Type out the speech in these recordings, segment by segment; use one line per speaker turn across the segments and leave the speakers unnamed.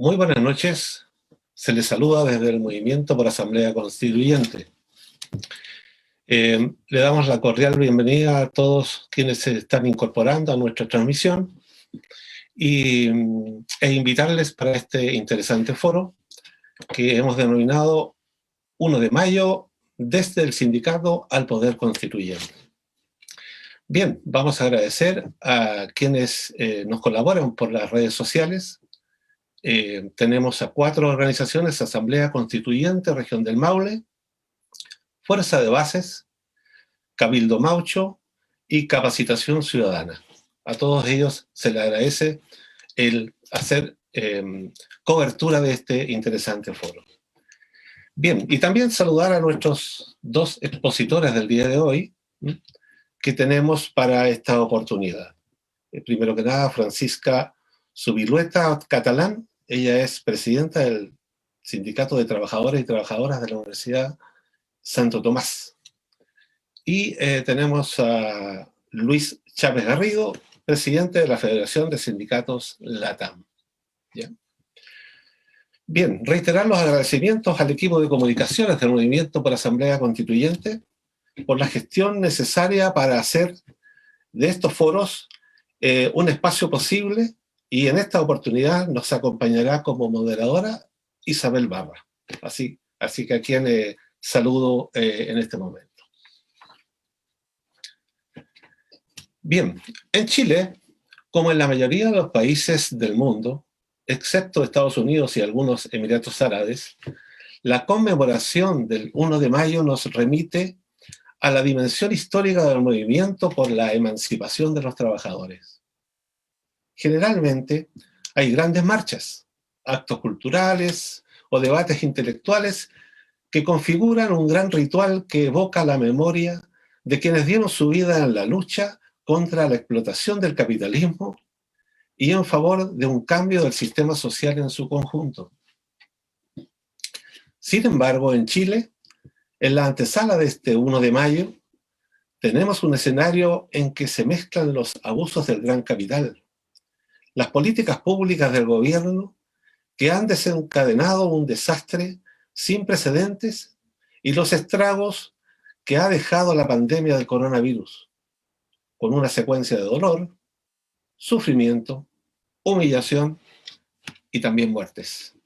Muy buenas noches. Se les saluda desde el Movimiento por Asamblea Constituyente. Le damos la cordial bienvenida a todos quienes se están incorporando a nuestra transmisión e invitarles para este interesante foro que hemos denominado 1 de mayo, desde el sindicato al poder constituyente. Bien, vamos a agradecer a quienes nos colaboran por las redes sociales. Tenemos a 4 organizaciones: Asamblea Constituyente, Región del Maule, Fuerza de Bases, Cabildo Maucho y Capacitación Ciudadana. A todos ellos se les agradece el hacer cobertura de este interesante foro. Bien, y también saludar a nuestros 2 expositores del día de hoy que tenemos para esta oportunidad. Primero que nada, Francisca Zubilueta Catalán. Ella es presidenta del Sindicato de Trabajadores y Trabajadoras de la Universidad Santo Tomás. Y tenemos a Luis Chávez Garrido, presidente de la Federación de Sindicatos LATAM. ¿Ya? Bien, reiterar los agradecimientos al equipo de comunicaciones del Movimiento por Asamblea Constituyente por la gestión necesaria para hacer de estos foros un espacio posible, y en esta oportunidad nos acompañará como moderadora Isabel Barra. Así que a quien saludo en este momento. Bien, en Chile, como en la mayoría de los países del mundo, excepto Estados Unidos y algunos Emiratos Árabes, la conmemoración del 1 de mayo nos remite a la dimensión histórica del movimiento por la emancipación de los trabajadores. Generalmente hay grandes marchas, actos culturales o debates intelectuales que configuran un gran ritual que evoca la memoria de quienes dieron su vida en la lucha contra la explotación del capitalismo y en favor de un cambio del sistema social en su conjunto. Sin embargo, en Chile, en la antesala de este 1 de mayo, tenemos un escenario en que se mezclan los abusos del gran capital, las políticas públicas del gobierno que han desencadenado un desastre sin precedentes y los estragos que ha dejado la pandemia del coronavirus, con una secuencia de dolor, sufrimiento, humillación y también muertes.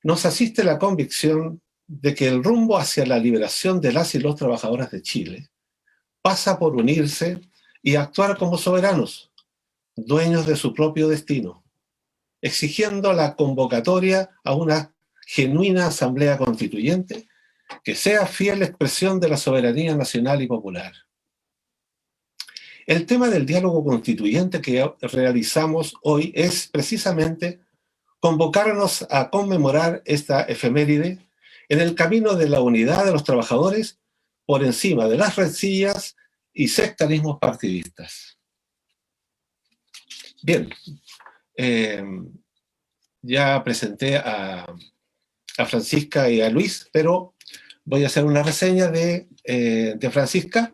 Nos asiste la convicción de que el rumbo hacia la liberación de las y los trabajadores de Chile pasa por unirse y actuar como soberanos, dueños de su propio destino, exigiendo la convocatoria a una genuina asamblea constituyente que sea fiel expresión de la soberanía nacional y popular. El tema del diálogo constituyente que realizamos hoy es precisamente convocarnos a conmemorar esta efeméride en el camino de la unidad de los trabajadores por encima de las rencillas y sectarismos partidistas. Bien, ya presenté a Francisca y a Luis, pero voy a hacer una reseña de Francisca.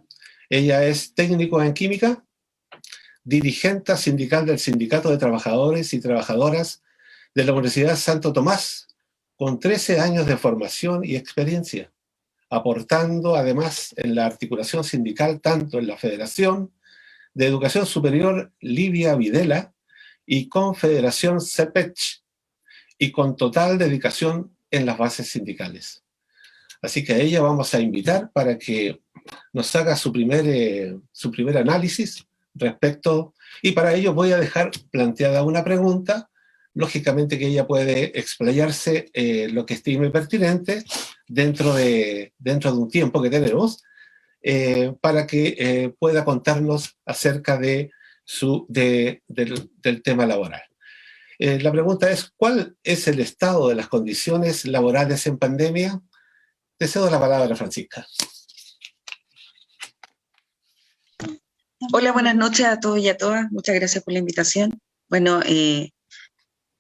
Ella es técnico en química, dirigente sindical del Sindicato de Trabajadores y Trabajadoras de la Universidad Santo Tomás, con 13 años de formación y experiencia, aportando además en la articulación sindical tanto en la Federación de Educación Superior Livia Videla y Confederación CEPECH, y con total dedicación en las bases sindicales. Así que a ella vamos a invitar para que nos haga su primer análisis respecto, y para ello voy a dejar planteada una pregunta, lógicamente que ella puede explayarse lo que estime pertinente dentro de un tiempo que tenemos, para que pueda contarnos acerca del tema laboral. La pregunta es: ¿cuál es el estado de las condiciones laborales en pandemia? Te cedo la palabra, Francisca.
Hola, buenas noches a todos y a todas. Muchas gracias por la invitación. Bueno,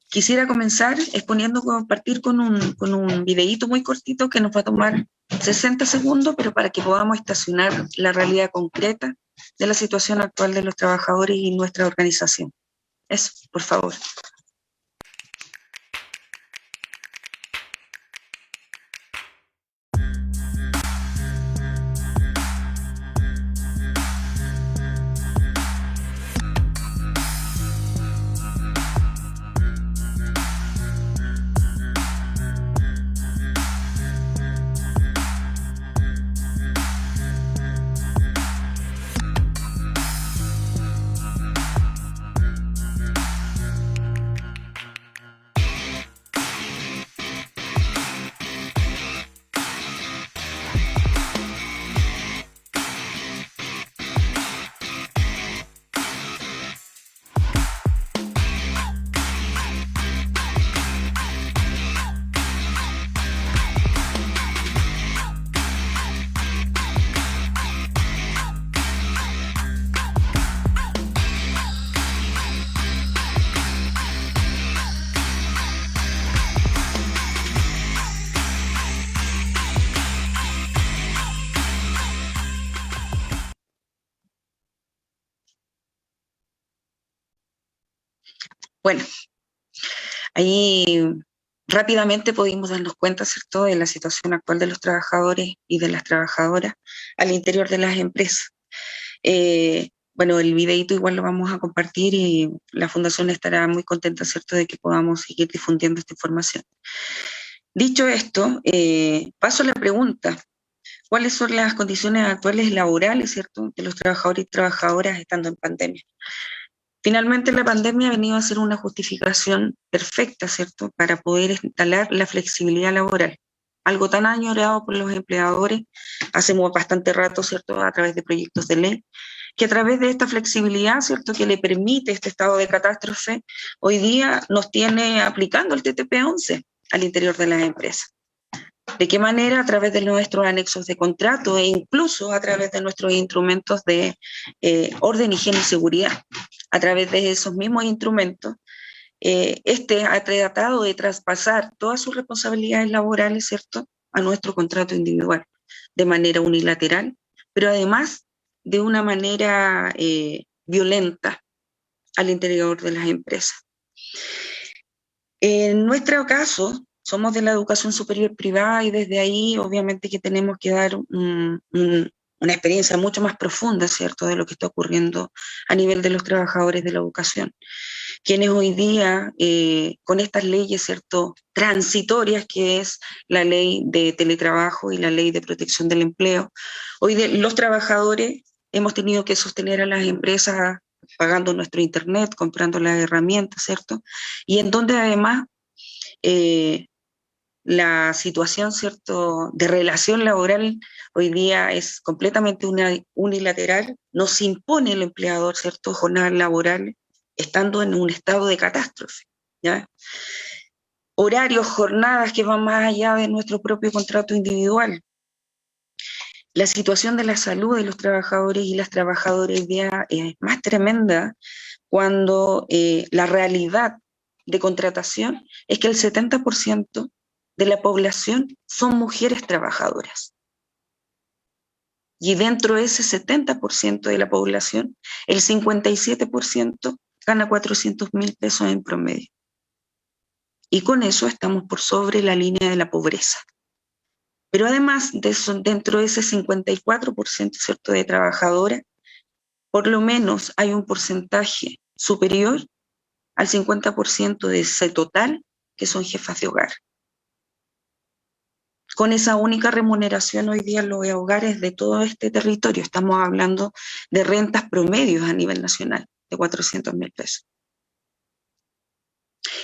quisiera compartir con un videíto muy cortito que nos va a tomar 60 segundos, pero para que podamos estacionar la realidad concreta de la situación actual de los trabajadores y nuestra organización. Eso, por favor. Bueno, ahí rápidamente pudimos darnos cuenta, ¿cierto?, de la situación actual de los trabajadores y de las trabajadoras al interior de las empresas. Bueno, el videíto igual lo vamos a compartir y la Fundación estará muy contenta, ¿cierto?, de que podamos seguir difundiendo esta información. Dicho esto, paso a la pregunta. ¿Cuáles son las condiciones actuales laborales, ¿cierto?, de los trabajadores y trabajadoras estando en pandemia? Finalmente, la pandemia ha venido a ser una justificación perfecta, ¿cierto?, para poder instalar la flexibilidad laboral, algo tan añorado por los empleadores hace bastante rato, ¿cierto?, a través de proyectos de ley, que a través de esta flexibilidad, ¿cierto?, que le permite este estado de catástrofe, hoy día nos tiene aplicando el TTP-11 al interior de las empresas. ¿De qué manera? A través de nuestros anexos de contrato e incluso a través de nuestros instrumentos de orden, higiene y seguridad. A través de esos mismos instrumentos, ha tratado de traspasar todas sus responsabilidades laborales, ¿cierto?, a nuestro contrato individual, de manera unilateral, pero además de una manera violenta al interior de las empresas. En nuestro caso, somos de la educación superior privada y desde ahí obviamente que tenemos que dar una experiencia mucho más profunda, ¿cierto?, de lo que está ocurriendo a nivel de los trabajadores de la educación, quienes hoy día, con estas leyes, ¿cierto?, transitorias, que es la ley de teletrabajo y la ley de protección del empleo, hoy los trabajadores hemos tenido que sostener a las empresas pagando nuestro internet, comprando las herramientas, ¿cierto?, y en donde además la situación, ¿cierto?, de relación laboral hoy día es completamente unilateral, nos impone el empleador, ¿cierto?, jornadas laborales, estando en un estado de catástrofe, ¿ya? Horarios, jornadas que van más allá de nuestro propio contrato individual. La situación de la salud de los trabajadores y las trabajadoras hoy día es más tremenda cuando la realidad de contratación es que el 70% de la población son mujeres trabajadoras. Y dentro de ese 70% de la población, el 57% gana 400.000 pesos en promedio. Y con eso estamos por sobre la línea de la pobreza. Pero además de eso, dentro de ese 54%, ¿cierto?, de trabajadoras, por lo menos hay un porcentaje superior al 50% de ese total que son jefas de hogar. Con esa única remuneración hoy día los hogares de todo este territorio, estamos hablando de rentas promedios a nivel nacional, de 400.000 pesos.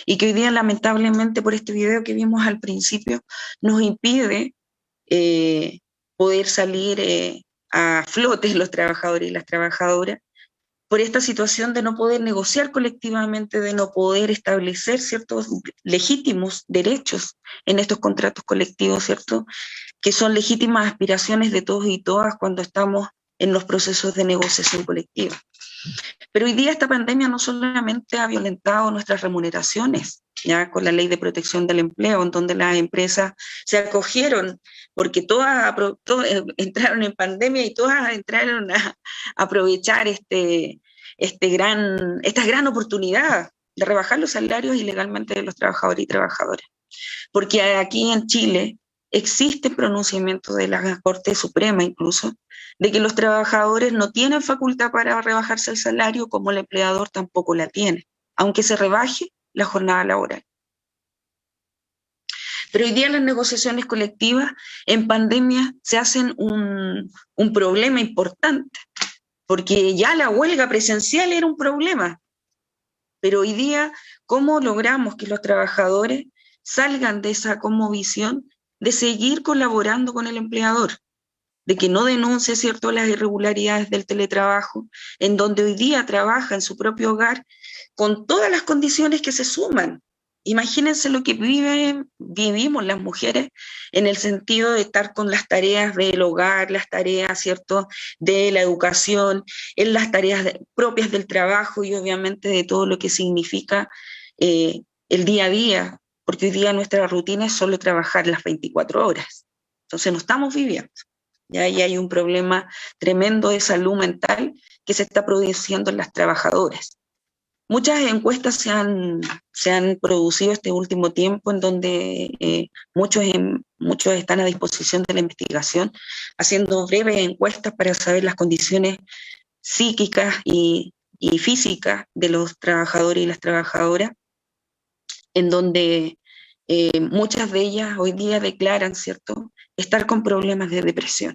Y que hoy día, lamentablemente, por este video que vimos al principio, nos impide poder salir a flote los trabajadores y las trabajadoras, por esta situación de no poder negociar colectivamente, de no poder establecer ciertos legítimos derechos en estos contratos colectivos, ¿cierto?, que son legítimas aspiraciones de todos y todas cuando estamos en los procesos de negociación colectiva. Pero hoy día esta pandemia no solamente ha violentado nuestras remuneraciones, ya con la ley de protección del empleo, en donde las empresas se acogieron, porque todas entraron en pandemia y todas entraron a aprovechar esta gran oportunidad de rebajar los salarios ilegalmente de los trabajadores y trabajadoras. Porque aquí en Chile existe pronunciamiento de la Corte Suprema incluso, de que los trabajadores no tienen facultad para rebajarse el salario, como el empleador tampoco la tiene, aunque se rebaje la jornada laboral. Pero hoy día las negociaciones colectivas en pandemia se hacen un problema importante, porque ya la huelga presencial era un problema. Pero hoy día, ¿cómo logramos que los trabajadores salgan de esa conmovisión de seguir colaborando con el empleador? De que no denuncie, ¿cierto?, las irregularidades del teletrabajo, en donde hoy día trabaja en su propio hogar con todas las condiciones que se suman. Imagínense lo que vivimos las mujeres en el sentido de estar con las tareas del hogar, las tareas, ¿cierto?, de la educación, en las tareas propias del trabajo y obviamente de todo lo que significa el día a día, porque hoy día nuestra rutina es solo trabajar las 24 horas. Entonces no estamos viviendo. ¿Ya? Y hay un problema tremendo de salud mental que se está produciendo en las trabajadoras. Muchas encuestas se han producido este último tiempo en donde muchos están a disposición de la investigación, haciendo breves encuestas para saber las condiciones psíquicas y físicas de los trabajadores y las trabajadoras, en donde muchas de ellas hoy día declaran, ¿cierto?, estar con problemas de depresión,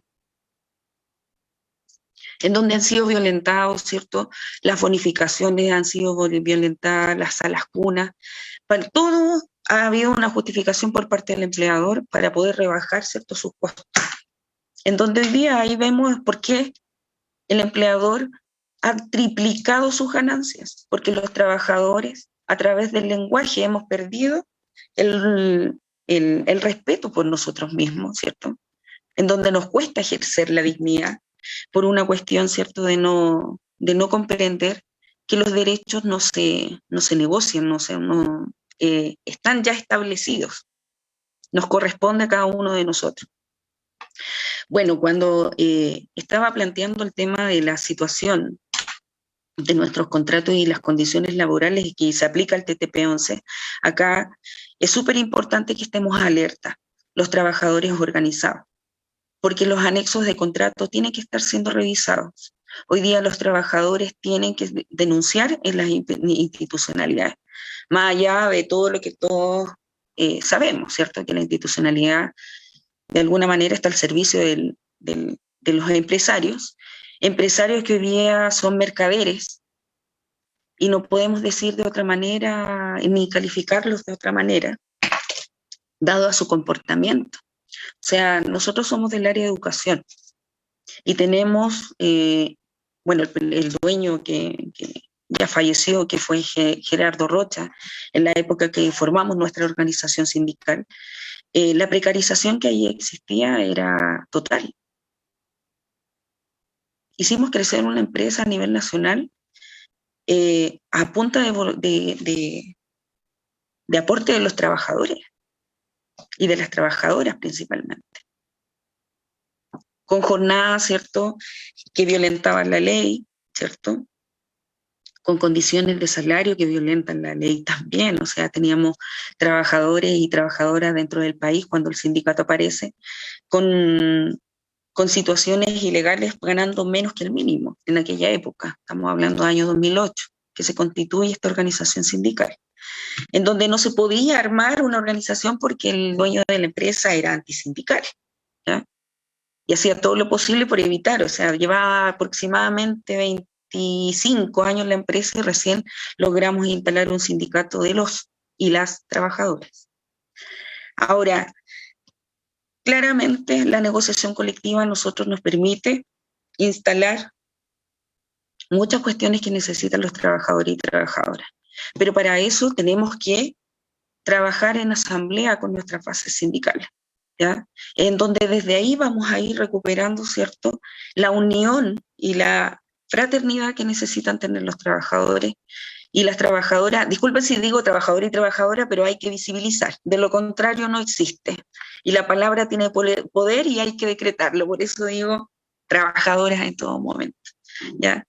en donde han sido violentados, ¿cierto?, las bonificaciones han sido violentadas, las salas cunas, para todo ha habido una justificación por parte del empleador para poder rebajar, ¿cierto?, sus costos. En donde hoy día ahí vemos por qué el empleador ha triplicado sus ganancias, porque los trabajadores, a través del lenguaje, hemos perdido el respeto por nosotros mismos, ¿cierto? En donde nos cuesta ejercer la dignidad por una cuestión, ¿cierto?, de no comprender que los derechos no se negocian, están ya establecidos. Nos corresponde a cada uno de nosotros. Bueno, cuando estaba planteando el tema de la situación de nuestros contratos y las condiciones laborales y que se aplica el TTP-11, acá es súper importante que estemos alerta, los trabajadores organizados, porque los anexos de contrato tienen que estar siendo revisados. Hoy día los trabajadores tienen que denunciar en las institucionalidades, más allá de todo lo que todos sabemos, ¿cierto? Que la institucionalidad de alguna manera está al servicio de los empresarios que hoy día son mercaderes, y no podemos decir de otra manera, ni calificarlos de otra manera, dado a su comportamiento. O sea, nosotros somos del área de educación y tenemos, bueno, el dueño que ya falleció, que fue Gerardo Rocha, en la época que formamos nuestra organización sindical, la precarización que ahí existía era total. Hicimos crecer una empresa a nivel nacional a punta de aporte de los trabajadores y de las trabajadoras principalmente, con jornadas, ¿cierto?, que violentaban la ley, ¿cierto?, con condiciones de salario que violentan la ley también. O sea, teníamos trabajadores y trabajadoras dentro del país cuando el sindicato aparece con situaciones ilegales ganando menos que el mínimo en aquella época. Estamos hablando del año 2008, que se constituye esta organización sindical, en donde no se podía armar una organización porque el dueño de la empresa era antisindical, ¿ya? Y hacía todo lo posible por evitar, o sea, llevaba aproximadamente 25 años la empresa y recién logramos instalar un sindicato de los y las trabajadoras. Ahora, claramente la negociación colectiva a nosotros nos permite instalar muchas cuestiones que necesitan los trabajadores y trabajadoras, pero para eso tenemos que trabajar en asamblea con nuestras bases sindicales, ¿ya? En donde desde ahí vamos a ir recuperando, ¿cierto?, la unión y la fraternidad que necesitan tener los trabajadores y las trabajadoras. Disculpen si digo trabajador y trabajadora, pero hay que visibilizar, de lo contrario no existe, y la palabra tiene poder y hay que decretarlo, por eso digo trabajadoras en todo momento, ¿ya?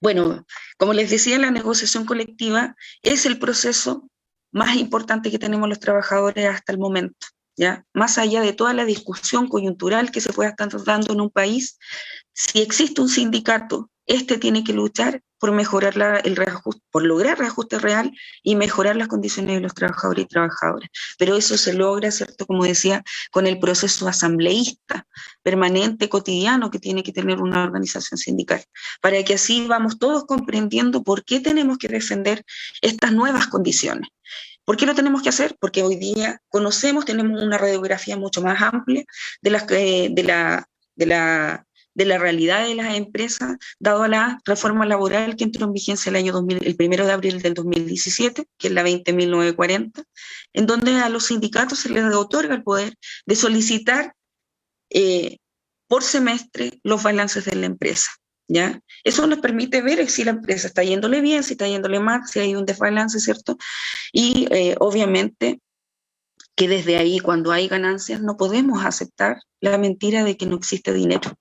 Bueno, como les decía, la negociación colectiva es el proceso más importante que tenemos los trabajadores hasta el momento, ¿ya? Más allá de toda la discusión coyuntural que se pueda estar dando en un país, si existe un sindicato, este tiene que luchar por mejorar por lograr reajuste real y mejorar las condiciones de los trabajadores y trabajadoras. Pero eso se logra, ¿cierto?, como decía, con el proceso asambleísta permanente, cotidiano, que tiene que tener una organización sindical, para que así vamos todos comprendiendo por qué tenemos que defender estas nuevas condiciones. ¿Por qué lo tenemos que hacer? Porque hoy día tenemos una radiografía mucho más amplia de la realidad de las empresas, dado a la reforma laboral que entró en vigencia el 1 de abril del 2017, que es la 20.940, en donde a los sindicatos se les otorga el poder de solicitar por semestre los balances de la empresa, ¿ya? Eso nos permite ver si la empresa está yéndole bien, si está yéndole mal, si hay un desbalance, ¿cierto? Y obviamente que desde ahí, cuando hay ganancias, no podemos aceptar la mentira de que no existe dinero.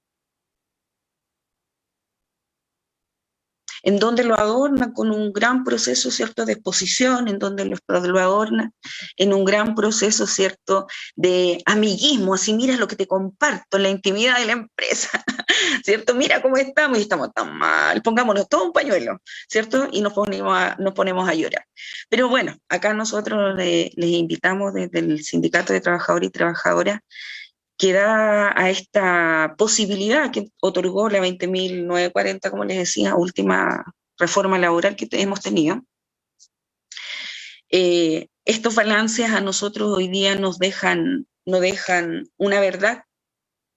en donde lo adornan con un gran proceso, ¿cierto?, de exposición, en donde lo adornan en un gran proceso, ¿cierto?, de amiguismo, así mira lo que te comparto, la intimidad de la empresa, ¿cierto? Mira cómo estamos y estamos tan mal, pongámonos todo un pañuelo, ¿cierto? Y nos ponemos a llorar. Pero bueno, acá nosotros les invitamos desde el Sindicato de Trabajadores y Trabajadoras que da a esta posibilidad que otorgó la 20.940, como les decía, última reforma laboral que hemos tenido. Estos balances a nosotros hoy día nos dejan una verdad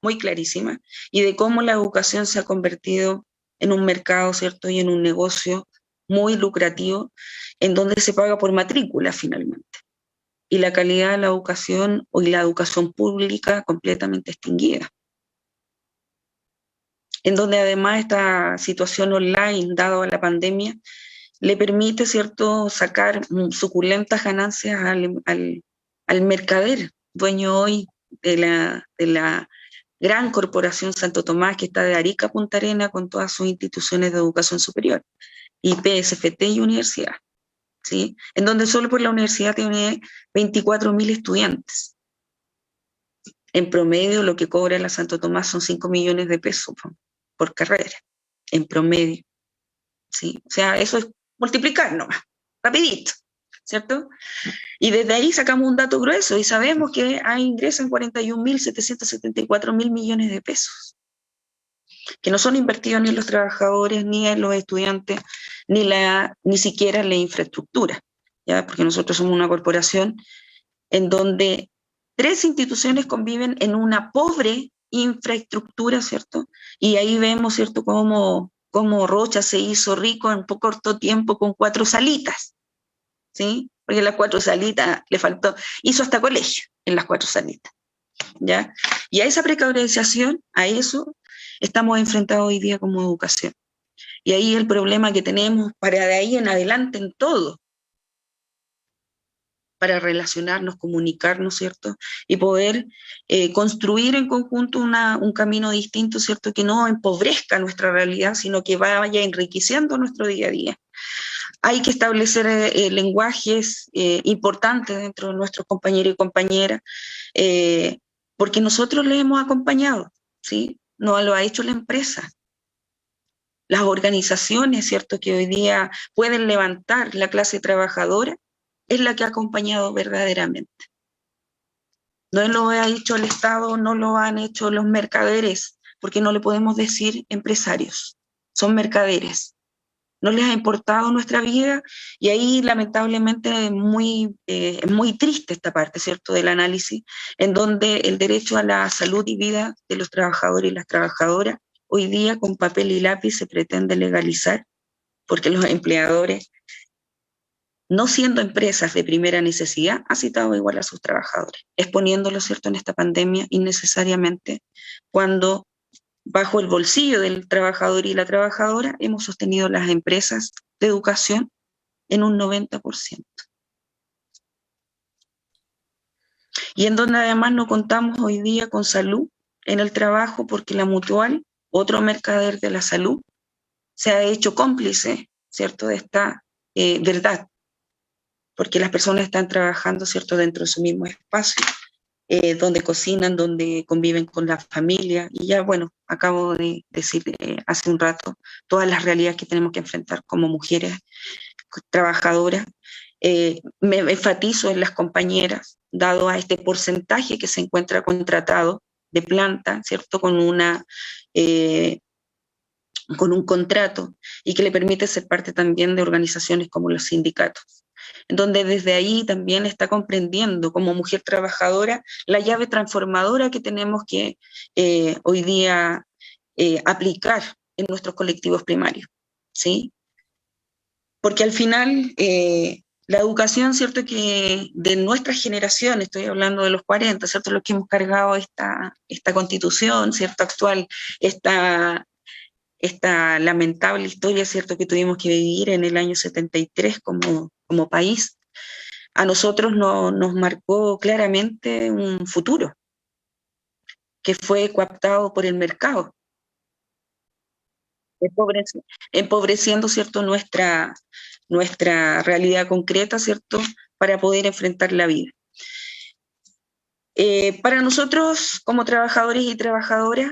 muy clarísima y de cómo la educación se ha convertido en un mercado, ¿cierto? Y en un negocio muy lucrativo, en donde se paga por matrícula finalmente. Y la calidad de la educación y la educación pública completamente extinguida. En donde además esta situación online, dado a la pandemia, le permite, ¿cierto?, sacar suculentas ganancias al mercader, dueño hoy de la gran corporación Santo Tomás, que está de Arica a Punta Arenas con todas sus instituciones de educación superior, IPSFT y universidad. ¿Sí? En donde solo por la universidad tiene 24.000 estudiantes. En promedio lo que cobra la Santo Tomás son 5 millones de pesos por carrera, en promedio. ¿Sí? O sea, eso es multiplicar nomás, rapidito, ¿cierto? Y desde ahí sacamos un dato grueso y sabemos que ahí ingresan 41.774.000 millones de pesos, que no son invertidos ni en los trabajadores, ni en los estudiantes, ni siquiera en la infraestructura, ¿ya? Porque nosotros somos una corporación en donde 3 instituciones conviven en una pobre infraestructura, ¿cierto? Y ahí vemos, ¿cierto?, cómo Rocha se hizo rico en poco corto tiempo con 4 salitas, ¿sí? Porque las 4 salitas le faltó, hizo hasta colegio en las 4 salitas, ¿ya? Y a esa precarización, a eso, estamos enfrentados hoy día como educación. Y ahí el problema que tenemos para de ahí en adelante en todo, para relacionarnos, comunicarnos, ¿cierto? Y poder construir en conjunto un camino distinto, ¿cierto? Que no empobrezca nuestra realidad, sino que vaya enriqueciendo nuestro día a día. Hay que establecer lenguajes importantes dentro de nuestros compañeros y compañeras, porque nosotros les hemos acompañado, ¿sí? No lo ha hecho la empresa. Las organizaciones, ¿cierto?, que hoy día pueden levantar la clase trabajadora, es la que ha acompañado verdaderamente. No lo ha hecho el Estado, no lo han hecho los mercaderes, porque no le podemos decir empresarios, son mercaderes. No les ha importado nuestra vida y ahí lamentablemente es muy triste esta parte, ¿cierto?, del análisis, en donde el derecho a la salud y vida de los trabajadores y las trabajadoras hoy día con papel y lápiz se pretende legalizar porque los empleadores, no siendo empresas de primera necesidad, han citado igual a sus trabajadores, exponiéndolos, ¿cierto?, en esta pandemia innecesariamente, cuando bajo el bolsillo del trabajador y la trabajadora hemos sostenido las empresas de educación en un 90%. Y en donde además no contamos hoy día con salud en el trabajo, porque la Mutual, otro mercader de la salud, se ha hecho cómplice, ¿cierto?, de esta verdad, porque las personas están trabajando, ¿cierto?, dentro de su mismo espacio, donde cocinan, donde conviven con la familia, y ya, bueno, acabo de decir hace un rato todas las realidades que tenemos que enfrentar como mujeres trabajadoras. Me enfatizo en las compañeras, dado a este porcentaje que se encuentra contratado de planta, ¿cierto?, con un contrato y que le permite ser parte también de organizaciones como los sindicatos, en donde desde ahí también está comprendiendo como mujer trabajadora la llave transformadora que tenemos que hoy día aplicar en nuestros colectivos primarios, ¿sí? Porque al final la educación, ¿cierto?, que de nuestra generación, estoy hablando de los 40, ¿cierto?, los que hemos cargado esta constitución, ¿cierto?, actual, esta lamentable historia, ¿cierto?, que tuvimos que vivir en el año 73 como país, a nosotros nos marcó claramente un futuro que fue coaptado por el mercado. empobreciendo, ¿cierto?, nuestra realidad concreta, ¿cierto?, para poder enfrentar la vida. Para nosotros, como trabajadores y trabajadoras,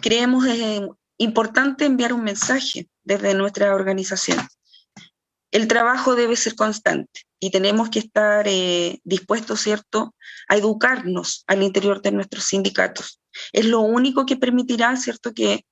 creemos importante enviar un mensaje desde nuestra organización. El trabajo debe ser constante y tenemos que estar dispuestos, ¿cierto?, a educarnos al interior de nuestros sindicatos. Es lo único que permitirá, ¿cierto?, que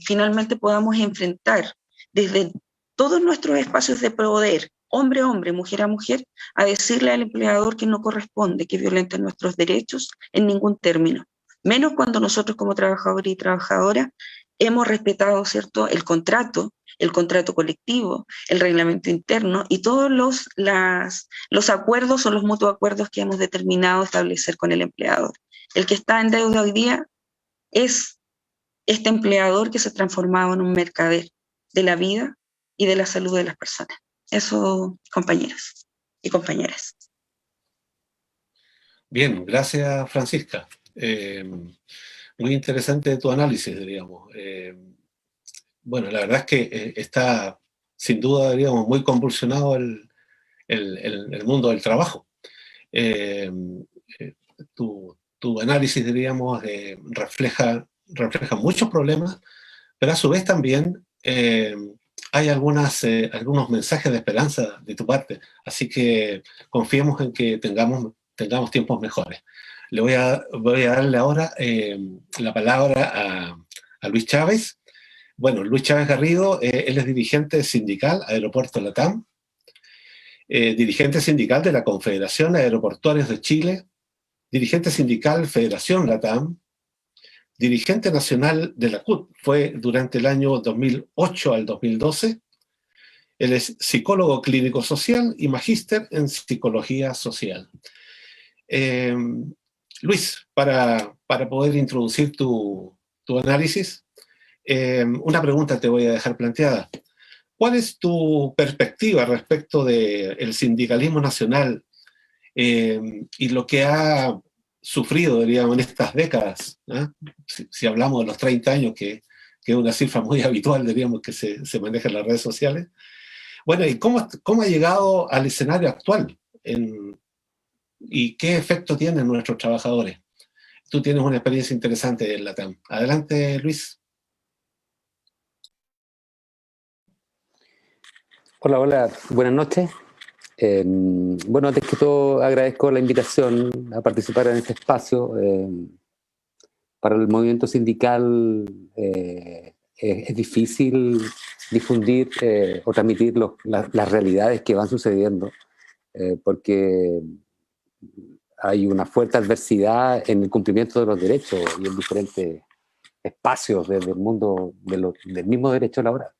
finalmente podamos enfrentar desde todos nuestros espacios de poder, hombre a hombre, mujer a mujer, a decirle al empleador que no corresponde que violenten nuestros derechos en ningún término, menos cuando nosotros como trabajadores y trabajadoras hemos respetado, ¿cierto?, el contrato colectivo, el reglamento interno y todos los acuerdos o los mutuos acuerdos que hemos determinado establecer con el empleador. El que está en deuda hoy día es este empleador que se ha transformado en un mercader de la vida y de la salud de las personas. Eso, compañeros y compañeras.
Bien, gracias, Francisca. Muy interesante tu análisis, diríamos. Bueno, la verdad es que está, sin duda, diríamos, muy convulsionado el mundo del trabajo. Eh, tu análisis, diríamos, refleja muchos problemas, pero a su vez también hay algunos mensajes de esperanza de tu parte. Así que confiemos en que tengamos tiempos mejores. Voy a darle ahora la palabra a Luis Chávez. Bueno, Luis Chávez Garrido, él es dirigente sindical Aeropuerto Latam, dirigente sindical de la Confederación de Aeroportuarios de Chile, dirigente sindical Federación Latam, dirigente nacional de la CUT, fue durante el año 2008 al 2012. Él es psicólogo clínico social y magíster en psicología social. Luis, para poder introducir tu análisis, una pregunta te voy a dejar planteada. ¿Cuál es tu perspectiva respecto del sindicalismo nacional y lo que ha sufrido, diríamos, en estas décadas? Si hablamos de los 30 años, que es una cifra muy habitual, diríamos, que se maneja en las redes sociales. Bueno, ¿y cómo ha llegado al escenario actual? ¿Y qué efecto tienen nuestros trabajadores? Tú tienes una experiencia interesante en Latam. Adelante, Luis.
Hola, hola, buenas noches. Bueno, antes que todo agradezco la invitación a participar en este espacio. Para el movimiento sindical es difícil difundir o transmitir las realidades que van sucediendo, porque hay una fuerte adversidad en el cumplimiento de los derechos y en diferentes espacios desde el mundo del mismo derecho laboral.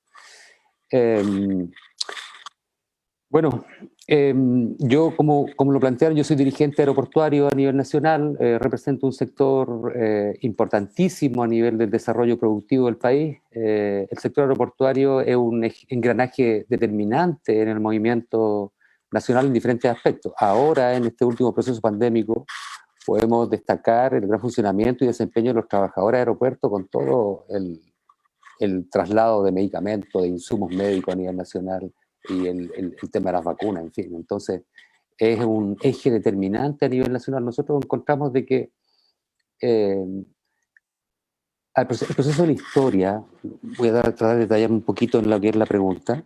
Bueno, yo, como lo plantearon, yo soy dirigente aeroportuario a nivel nacional, represento un sector importantísimo a nivel del desarrollo productivo del país. El sector aeroportuario es un engranaje determinante en el movimiento nacional en diferentes aspectos. Ahora, en este último proceso pandémico, podemos destacar el gran funcionamiento y desempeño de los trabajadores de aeropuertos con todo el traslado de medicamentos, de insumos médicos a nivel nacional, y el tema de las vacunas, en fin. Entonces, es un eje determinante a nivel nacional. Nosotros encontramos de que el proceso de la historia, voy a tratar de detallar un poquito en lo que es la pregunta,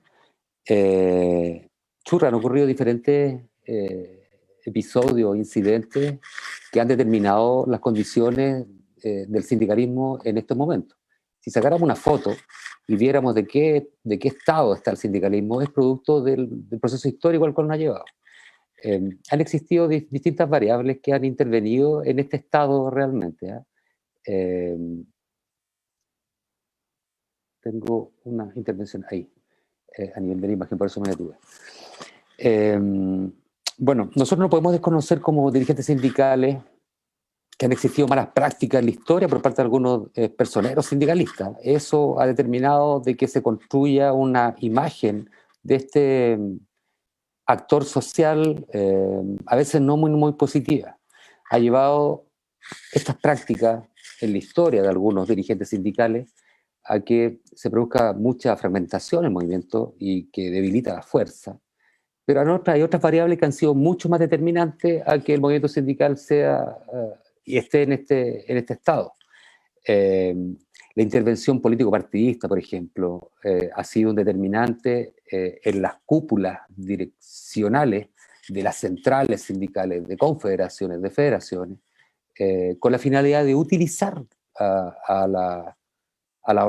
han ocurrido diferentes episodios, incidentes que han determinado las condiciones del sindicalismo en estos momentos. Si sacáramos una foto y viéramos de qué estado está el sindicalismo, es producto del proceso histórico al cual nos ha llevado. Han existido distintas variables que han intervenido en este estado realmente. Tengo una intervención ahí, a nivel de la imagen, por eso me detuve. Bueno, nosotros no podemos desconocer como dirigentes sindicales que han existido malas prácticas en la historia por parte de algunos personeros sindicalistas. Eso ha determinado de que se construya una imagen de este actor social a veces no muy positiva. Ha llevado estas prácticas en la historia de algunos dirigentes sindicales a que se produzca mucha fragmentación en el movimiento y que debilita la fuerza. Pero hay otras variables que han sido mucho más determinantes a que el movimiento sindical sea y esté en este estado. La intervención político-partidista, por ejemplo, ha sido un determinante en las cúpulas direccionales de las centrales sindicales, de confederaciones, de federaciones, con la finalidad de utilizar a las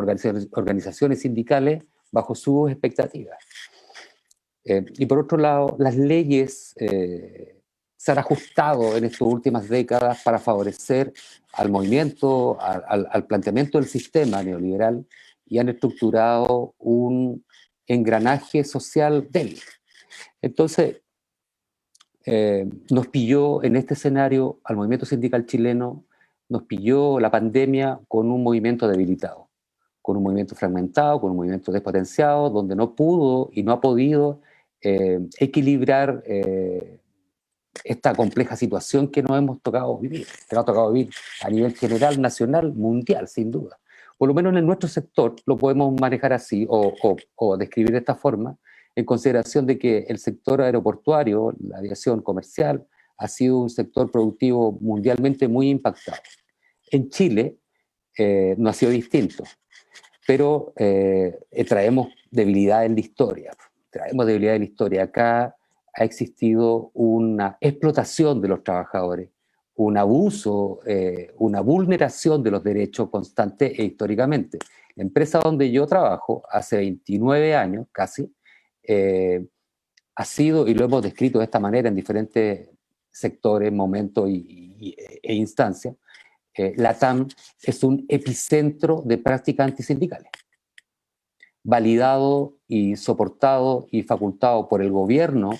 organizaciones sindicales bajo sus expectativas. Y por otro lado, las leyes se han ajustado en estas últimas décadas para favorecer al movimiento, al planteamiento del sistema neoliberal, y han estructurado un engranaje social débil. Entonces, nos pilló en este escenario al movimiento sindical chileno, nos pilló la pandemia con un movimiento debilitado, con un movimiento fragmentado, con un movimiento despotenciado, donde no pudo y no ha podido equilibrar esta compleja situación que nos hemos tocado vivir, que nos ha tocado vivir a nivel general, nacional, mundial, sin duda. Por lo menos en nuestro sector lo podemos manejar así o describir de esta forma, en consideración de que el sector aeroportuario, la aviación comercial, ha sido un sector productivo mundialmente muy impactado. En Chile no ha sido distinto, pero traemos debilidad en la historia. Traemos debilidad en la historia. Acá ha existido una explotación de los trabajadores, un abuso, una vulneración de los derechos constante e históricamente. La empresa donde yo trabajo, hace 29 años casi, ha sido, y lo hemos descrito de esta manera en diferentes sectores, momentos e instancias, la TAM es un epicentro de prácticas antisindicales, validado y soportado y facultado por el gobierno,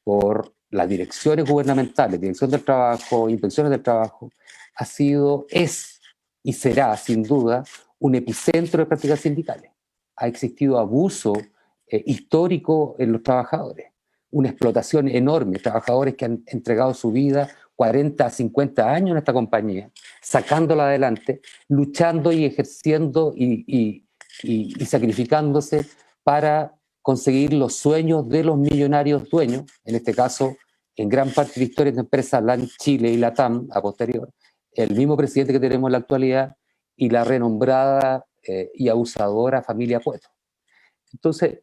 por las direcciones gubernamentales, Dirección del Trabajo, Inspecciones del Trabajo, ha sido, es y será sin duda un epicentro de prácticas sindicales. Ha existido abuso histórico en los trabajadores, una explotación enorme, trabajadores que han entregado su vida 40 a 50 años en esta compañía, sacándola adelante, luchando y ejerciendo y sacrificándose para conseguir los sueños de los millonarios dueños, en este caso, en gran parte de la historia de empresas LAN Chile y LATAM, a posterior, el mismo presidente que tenemos en la actualidad y la renombrada y abusadora familia Cueto. Entonces,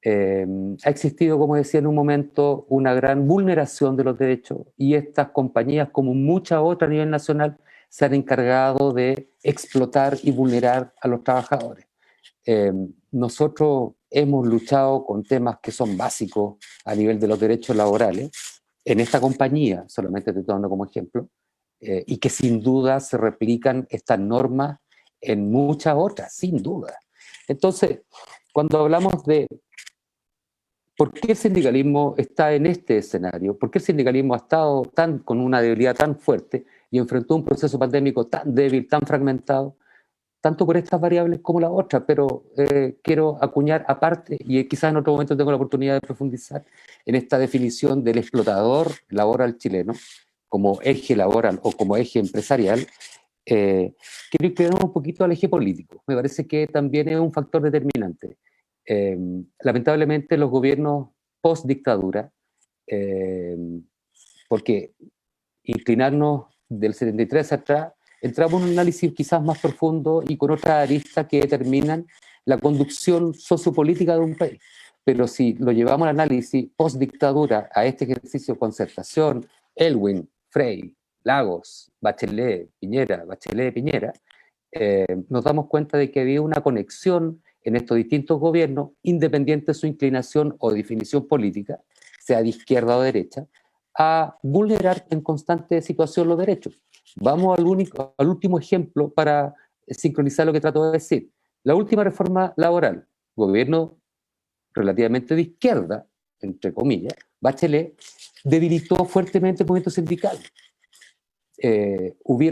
ha existido, como decía en un momento, una gran vulneración de los derechos, y estas compañías, como muchas otras a nivel nacional, se han encargado de explotar y vulnerar a los trabajadores. Nosotros hemos luchado con temas que son básicos a nivel de los derechos laborales en esta compañía, solamente te estoy dando como ejemplo, y que sin duda se replican estas normas en muchas otras, sin duda. Entonces, cuando hablamos de por qué el sindicalismo está en este escenario, por qué el sindicalismo ha estado con una debilidad tan fuerte y enfrentó un proceso pandémico tan débil, tan fragmentado, tanto por estas variables como las otras, pero quiero acuñar aparte, y quizás en otro momento tengo la oportunidad de profundizar en esta definición del explotador laboral chileno como eje laboral o como eje empresarial. Quiero inclinarnos un poquito al eje político. Me parece que también es un factor determinante. Lamentablemente los gobiernos post-dictadura, porque inclinarnos del 73 atrás, entramos en un análisis quizás más profundo y con otras aristas que determinan la conducción sociopolítica de un país. Pero si lo llevamos al análisis post-dictadura, a este ejercicio de concertación, Elwin, Frey, Lagos, Bachelet, Piñera, Bachelet, Piñera, nos damos cuenta de que había una conexión en estos distintos gobiernos, independiente de su inclinación o definición política, sea de izquierda o derecha, a vulnerar en constante situación los derechos. Vamos al último ejemplo para sincronizar lo que trato de decir. La última reforma laboral, gobierno relativamente de izquierda, entre comillas, Bachelet, debilitó fuertemente el movimiento sindical.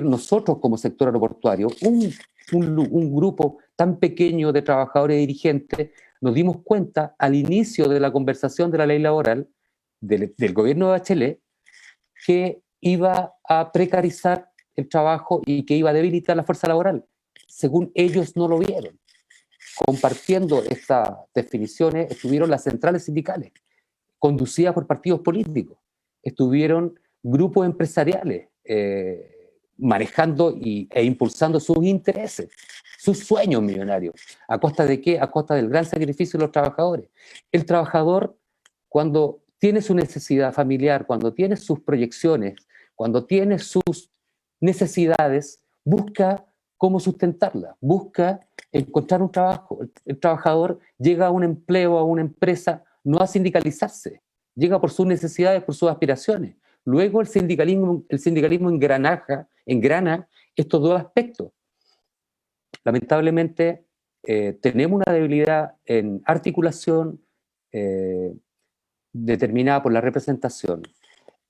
Nosotros como sector aeroportuario, un grupo tan pequeño de trabajadores y dirigentes, nos dimos cuenta al inicio de la conversación de la ley laboral del gobierno de Bachelet que iba a precarizar el trabajo y que iba a debilitar la fuerza laboral. Según ellos no lo vieron. Compartiendo estas definiciones estuvieron las centrales sindicales, conducidas por partidos políticos. Estuvieron grupos empresariales manejando e impulsando sus intereses, sus sueños millonarios. ¿A costa de qué? A costa del gran sacrificio de los trabajadores. El trabajador, cuando tiene su necesidad familiar, cuando tiene sus proyecciones, cuando tiene sus necesidades, busca cómo sustentarla, busca encontrar un trabajo. El trabajador llega a un empleo, a una empresa, no a sindicalizarse, llega por sus necesidades, por sus aspiraciones. Luego el sindicalismo engrana estos dos aspectos. Lamentablemente tenemos una debilidad en articulación determinada por la representación.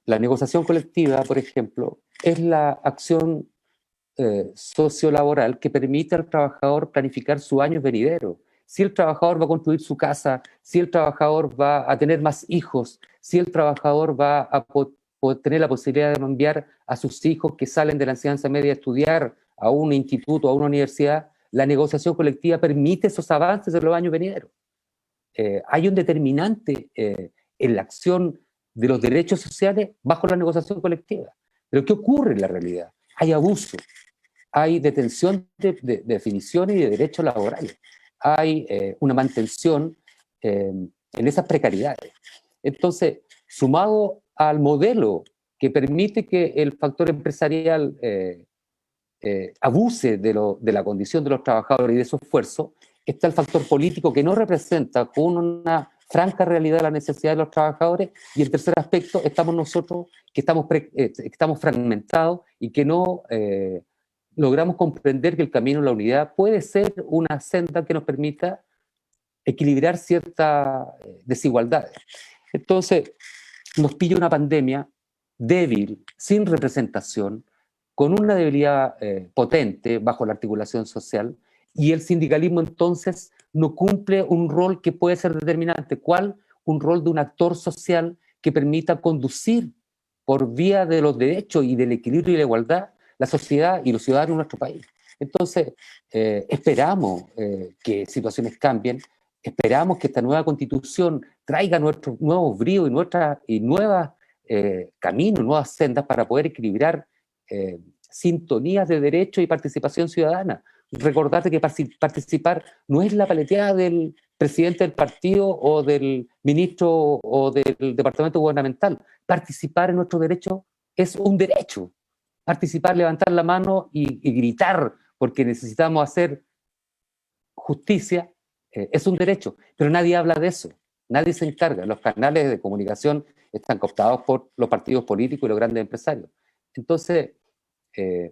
La negociación colectiva, por ejemplo, es la acción sociolaboral que permite al trabajador planificar su año venidero. Si el trabajador va a construir su casa, si el trabajador va a tener más hijos, si el trabajador va a tener la posibilidad de enviar a sus hijos que salen de la enseñanza media a estudiar a un instituto, a una universidad, la negociación colectiva permite esos avances en los años venideros. Hay un determinante en la acción de los derechos sociales bajo la negociación colectiva. Pero ¿qué ocurre en la realidad? Hay abuso, hay detención de definiciones y de derechos laborales, hay una mantención en esas precariedades. Entonces, sumado al modelo que permite que el factor empresarial abuse de la condición de los trabajadores y de su esfuerzo, está el factor político que no representa con una franca realidad la necesidad de los trabajadores, y el tercer aspecto estamos nosotros que estamos fragmentados y que no logramos comprender que el camino a la unidad puede ser una senda que nos permita equilibrar ciertas desigualdades. Entonces, nos pilla una pandemia débil, sin representación, con una debilidad potente bajo la articulación social, y el sindicalismo entonces no cumple un rol que puede ser determinante. ¿Cuál? Un rol de un actor social que permita conducir por vía de los derechos y del equilibrio y la igualdad la sociedad y los ciudadanos de nuestro país. Entonces, esperamos que situaciones cambien, esperamos que esta nueva constitución traiga nuestros nuevos bríos y nuevos caminos, nuevas sendas para poder equilibrar sintonías de derecho y participación ciudadana. Recordarte que participar no es la paleteada del presidente del partido o del ministro o del departamento gubernamental. Participar en nuestro derecho es un derecho. Participar, levantar la mano y gritar porque necesitamos hacer justicia es un derecho, pero nadie habla de eso, nadie se encarga. Los canales de comunicación están cooptados por los partidos políticos y los grandes empresarios. Entonces,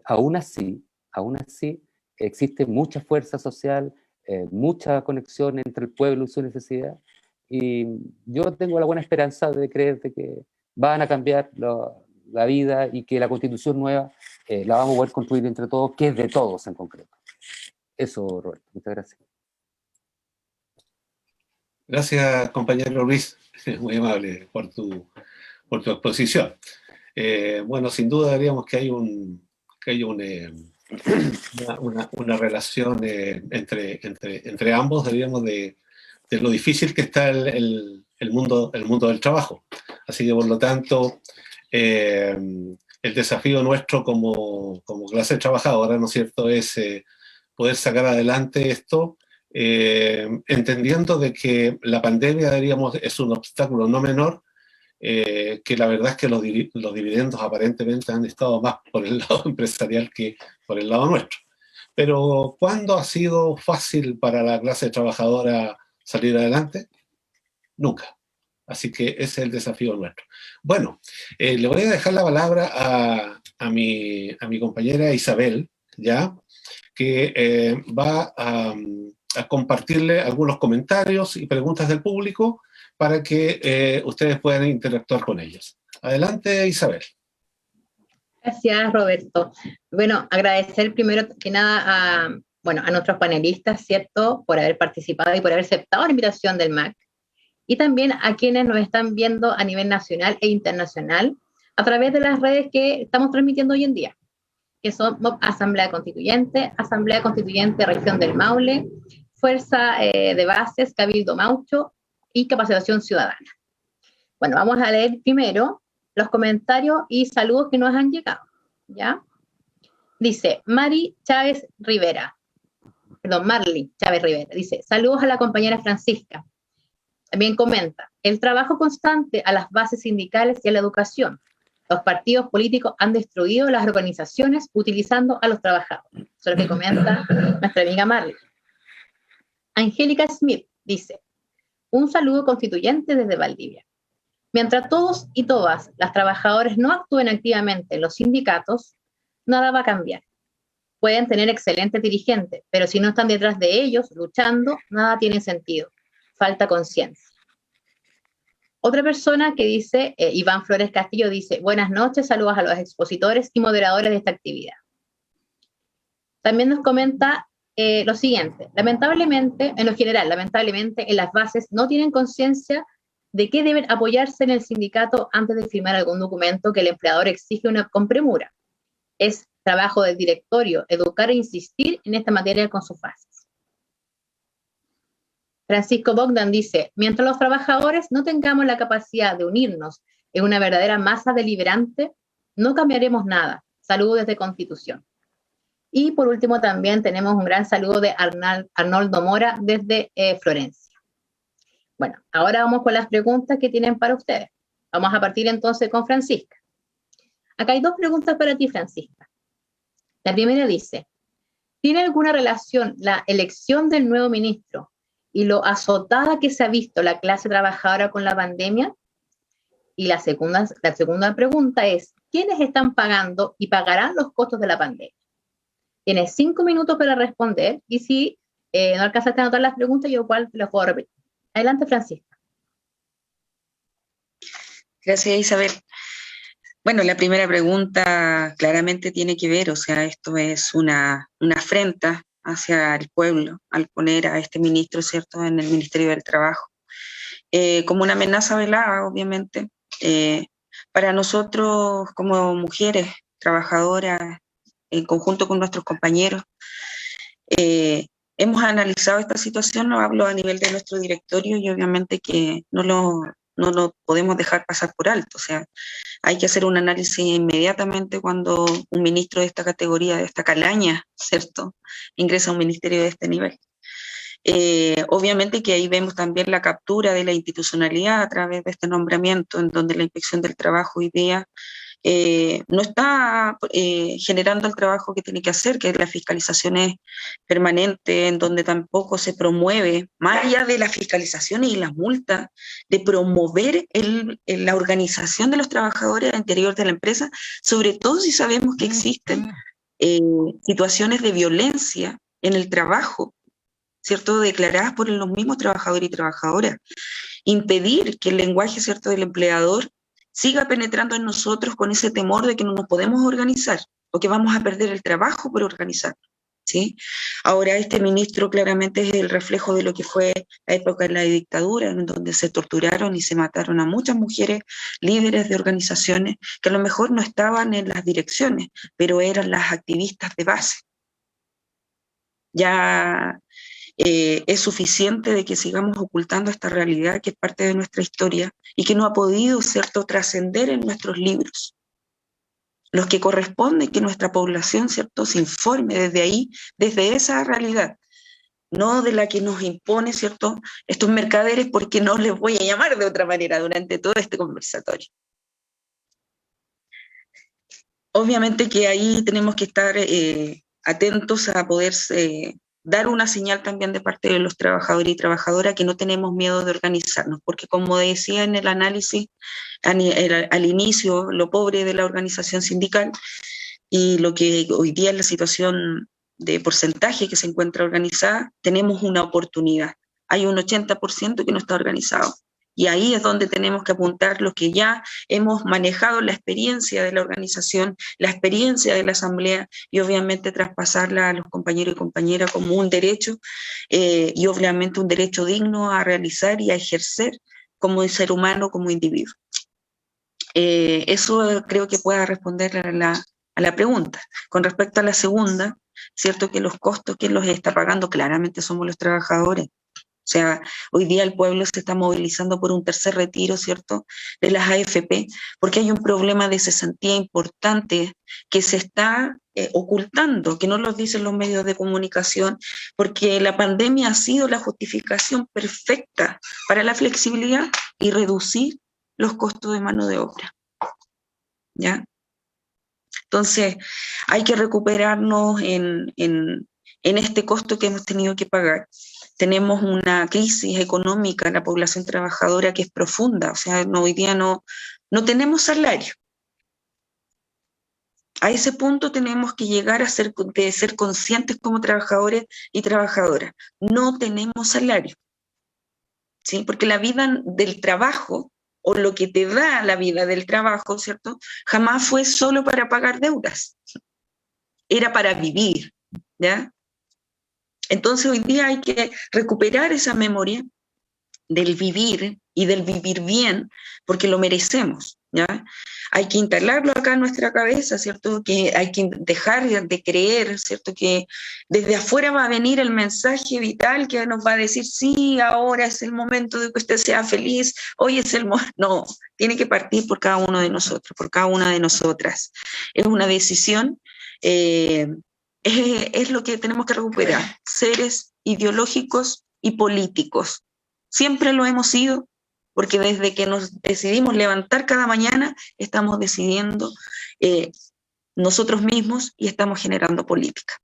aún así, existe mucha fuerza social, mucha conexión entre el pueblo y su necesidad, y yo tengo la buena esperanza de creer de que van a cambiar la vida y que la constitución nueva la vamos a poder construir entre todos, que es de todos en concreto. Eso, Roberto, muchas gracias.
Gracias, compañero Luis, muy amable por tu exposición. Bueno, sin duda diríamos que hay una relación entre ambos, diríamos, de lo difícil que está el mundo del trabajo. Así que, por lo tanto, el desafío nuestro como clase trabajadora, ¿no es cierto?, es poder sacar adelante esto, entendiendo de que la pandemia, diríamos, es un obstáculo no menor, que la verdad es que los dividendos aparentemente han estado más por el lado empresarial que por el lado nuestro. Pero ¿cuándo ha sido fácil para la clase trabajadora salir adelante? Nunca. Así que ese es el desafío nuestro. Bueno, le voy a dejar la palabra a mi compañera Isabel, ¿ya?, que va a compartirle algunos comentarios y preguntas del público para que ustedes puedan interactuar con ellos. Adelante, Isabel.
Gracias, Roberto. Bueno, agradecer primero que nada a nuestros panelistas, ¿cierto?, por haber participado y por haber aceptado la invitación del MAC, y también a quienes nos están viendo a nivel nacional e internacional a través de las redes que estamos transmitiendo hoy en día. que son MOP Asamblea Constituyente Región del Maule, Fuerza de Bases, Cabildo Maucho y Capacitación Ciudadana. Bueno, vamos a leer primero los comentarios y saludos que nos han llegado, ¿ya? Dice Marly Chávez Rivera, dice, saludos a la compañera Francisca. También comenta, el trabajo constante a las bases sindicales y a la educación. Los partidos políticos han destruido las organizaciones utilizando a los trabajadores. Eso es lo que comenta nuestra amiga Marly. Angélica Smith dice, un saludo constituyente desde Valdivia. Mientras todos y todas las trabajadoras no actúen activamente en los sindicatos, nada va a cambiar. Pueden tener excelentes dirigentes, pero si no están detrás de ellos, luchando, nada tiene sentido. Falta conciencia. Otra persona que dice, Iván Flores Castillo dice, buenas noches, saludos a los expositores y moderadores de esta actividad. También nos comenta lo siguiente, lamentablemente, en lo general, en las bases no tienen conciencia de que deben apoyarse en el sindicato antes de firmar algún documento que el empleador exige con premura. Es trabajo del directorio educar e insistir en esta materia con sus bases. Francisco Bogdan dice, mientras los trabajadores no tengamos la capacidad de unirnos en una verdadera masa deliberante, no cambiaremos nada. Saludos desde Constitución. Y por último también tenemos un gran saludo de Arnoldo Mora desde Florencia. Bueno, ahora vamos con las preguntas que tienen para ustedes. Vamos a partir entonces con Francisca. Acá hay dos preguntas para ti, Francisca. La primera dice, ¿tiene alguna relación la elección del nuevo ministro y lo azotada que se ha visto la clase trabajadora con la pandemia? Y la segunda pregunta es, ¿quiénes están pagando y pagarán los costos de la pandemia? Tienes 5 minutos para responder y si no alcanzaste a anotar las preguntas, yo igual te las puedo repetir. Adelante, Francisca.
Gracias, Isabel. Bueno, la primera pregunta claramente tiene que ver, o sea, esto es una afrenta hacia el pueblo al poner a este ministro, ¿cierto?, en el Ministerio del Trabajo. Como una amenaza velada, obviamente, para nosotros como mujeres trabajadoras, en conjunto con nuestros compañeros, hemos analizado esta situación, lo hablo a nivel de nuestro directorio y obviamente que no lo podemos dejar pasar por alto, o sea, hay que hacer un análisis inmediatamente cuando un ministro de esta categoría, de esta calaña, ¿cierto?, ingresa a un ministerio de este nivel. Obviamente que ahí vemos también la captura de la institucionalidad a través de este nombramiento, en donde la Inspección del Trabajo hoy día no está generando el trabajo que tiene que hacer, que la fiscalización es permanente, en donde tampoco se promueve, más allá de las fiscalizaciones y las multas, de promover la organización de los trabajadores al interior de la empresa, sobre todo si sabemos que existen situaciones de violencia en el trabajo, ¿cierto?, declaradas por los mismos trabajadores y trabajadoras. Impedir que el lenguaje, ¿cierto?, del empleador siga penetrando en nosotros con ese temor de que no nos podemos organizar o que vamos a perder el trabajo por organizar, ¿sí? Ahora este ministro claramente es el reflejo de lo que fue la época de la dictadura, en donde se torturaron y se mataron a muchas mujeres líderes de organizaciones que a lo mejor no estaban en las direcciones, pero eran las activistas de base. Ya es suficiente de que sigamos ocultando esta realidad que es parte de nuestra historia y que no ha podido, ¿cierto?, trascender en nuestros libros. Los que corresponden que nuestra población, ¿cierto?, se informe desde ahí, desde esa realidad, no de la que nos impone, ¿cierto?, estos mercaderes, porque no les voy a llamar de otra manera durante todo este conversatorio. Obviamente que ahí tenemos que estar atentos a poder dar una señal también de parte de los trabajadores y trabajadoras que no tenemos miedo de organizarnos, porque como decía en el análisis al inicio, lo pobre de la organización sindical y lo que hoy día es la situación de porcentaje que se encuentra organizada, tenemos una oportunidad. Hay un 80% que no está organizado. Y ahí es donde tenemos que apuntar los que ya hemos manejado la experiencia de la organización, la experiencia de la asamblea, y obviamente traspasarla a los compañeros y compañeras como un derecho, y obviamente un derecho digno a realizar y a ejercer como ser humano, como individuo. Eso creo que pueda responder a a la pregunta. Con respecto a la segunda, cierto que los costos, ¿quién los está pagando? Claramente somos los trabajadores. O sea, hoy día el pueblo se está movilizando por un tercer retiro, ¿cierto?, de las AFP, porque hay un problema de cesantía importante que se está ocultando, que no lo dicen los medios de comunicación, porque la pandemia ha sido la justificación perfecta para la flexibilidad y reducir los costos de mano de obra. ¿Ya? Entonces, hay que recuperarnos en este costo que hemos tenido que pagar. Tenemos una crisis económica en la población trabajadora que es profunda, o sea, hoy día no tenemos salario. A ese punto tenemos que llegar a ser conscientes como trabajadores y trabajadoras. No tenemos salario, ¿sí? Porque la vida del trabajo, o lo que te da la vida del trabajo, ¿cierto?, jamás fue solo para pagar deudas. Era para vivir, ¿ya? Entonces hoy día hay que recuperar esa memoria del vivir y del vivir bien, porque lo merecemos, ¿ya? Hay que instalarlo acá en nuestra cabeza, ¿cierto? Que hay que dejar de creer, ¿cierto? Que desde afuera va a venir el mensaje vital que nos va a decir, sí, ahora es el momento de que usted sea feliz, hoy es el momento. No, tiene que partir por cada uno de nosotros, por cada una de nosotras. Es una decisión, es lo que tenemos que recuperar, seres ideológicos y políticos. Siempre lo hemos sido, porque desde que nos decidimos levantar cada mañana, estamos decidiendo nosotros mismos y estamos generando política.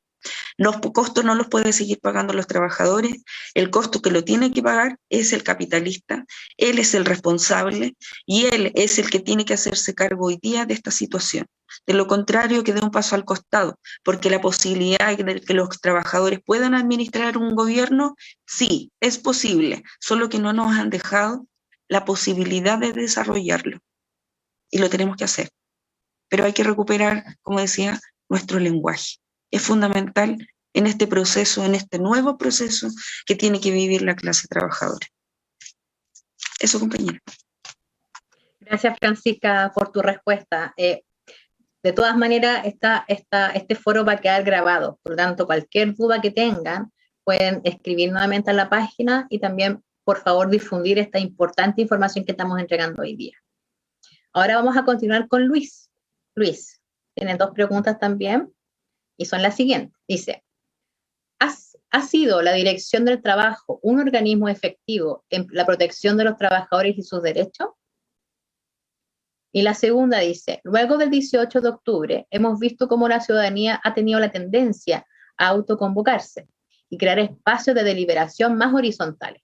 Los costos no los pueden seguir pagando los trabajadores, el costo que lo tiene que pagar es el capitalista, él es el responsable y él es el que tiene que hacerse cargo hoy día de esta situación. De lo contrario, que dé un paso al costado, porque la posibilidad de que los trabajadores puedan administrar un gobierno, sí, es posible, solo que no nos han dejado la posibilidad de desarrollarlo. Y lo tenemos que hacer. Pero hay que recuperar, como decía, nuestro lenguaje. Es fundamental en este proceso, en este nuevo proceso que tiene que vivir la clase trabajadora. Eso, compañero.
Gracias, Francisca, por tu respuesta. De todas maneras, este foro va a quedar grabado, por lo tanto, cualquier duda que tengan, pueden escribir nuevamente a la página y también, por favor, difundir esta importante información que estamos entregando hoy día. Ahora vamos a continuar con Luis. Luis, tienen 2 preguntas también y son las siguientes. Dice, ¿ha sido la Dirección del Trabajo un organismo efectivo en la protección de los trabajadores y sus derechos? Y la segunda dice, luego del 18 de octubre hemos visto cómo la ciudadanía ha tenido la tendencia a autoconvocarse y crear espacios de deliberación más horizontales.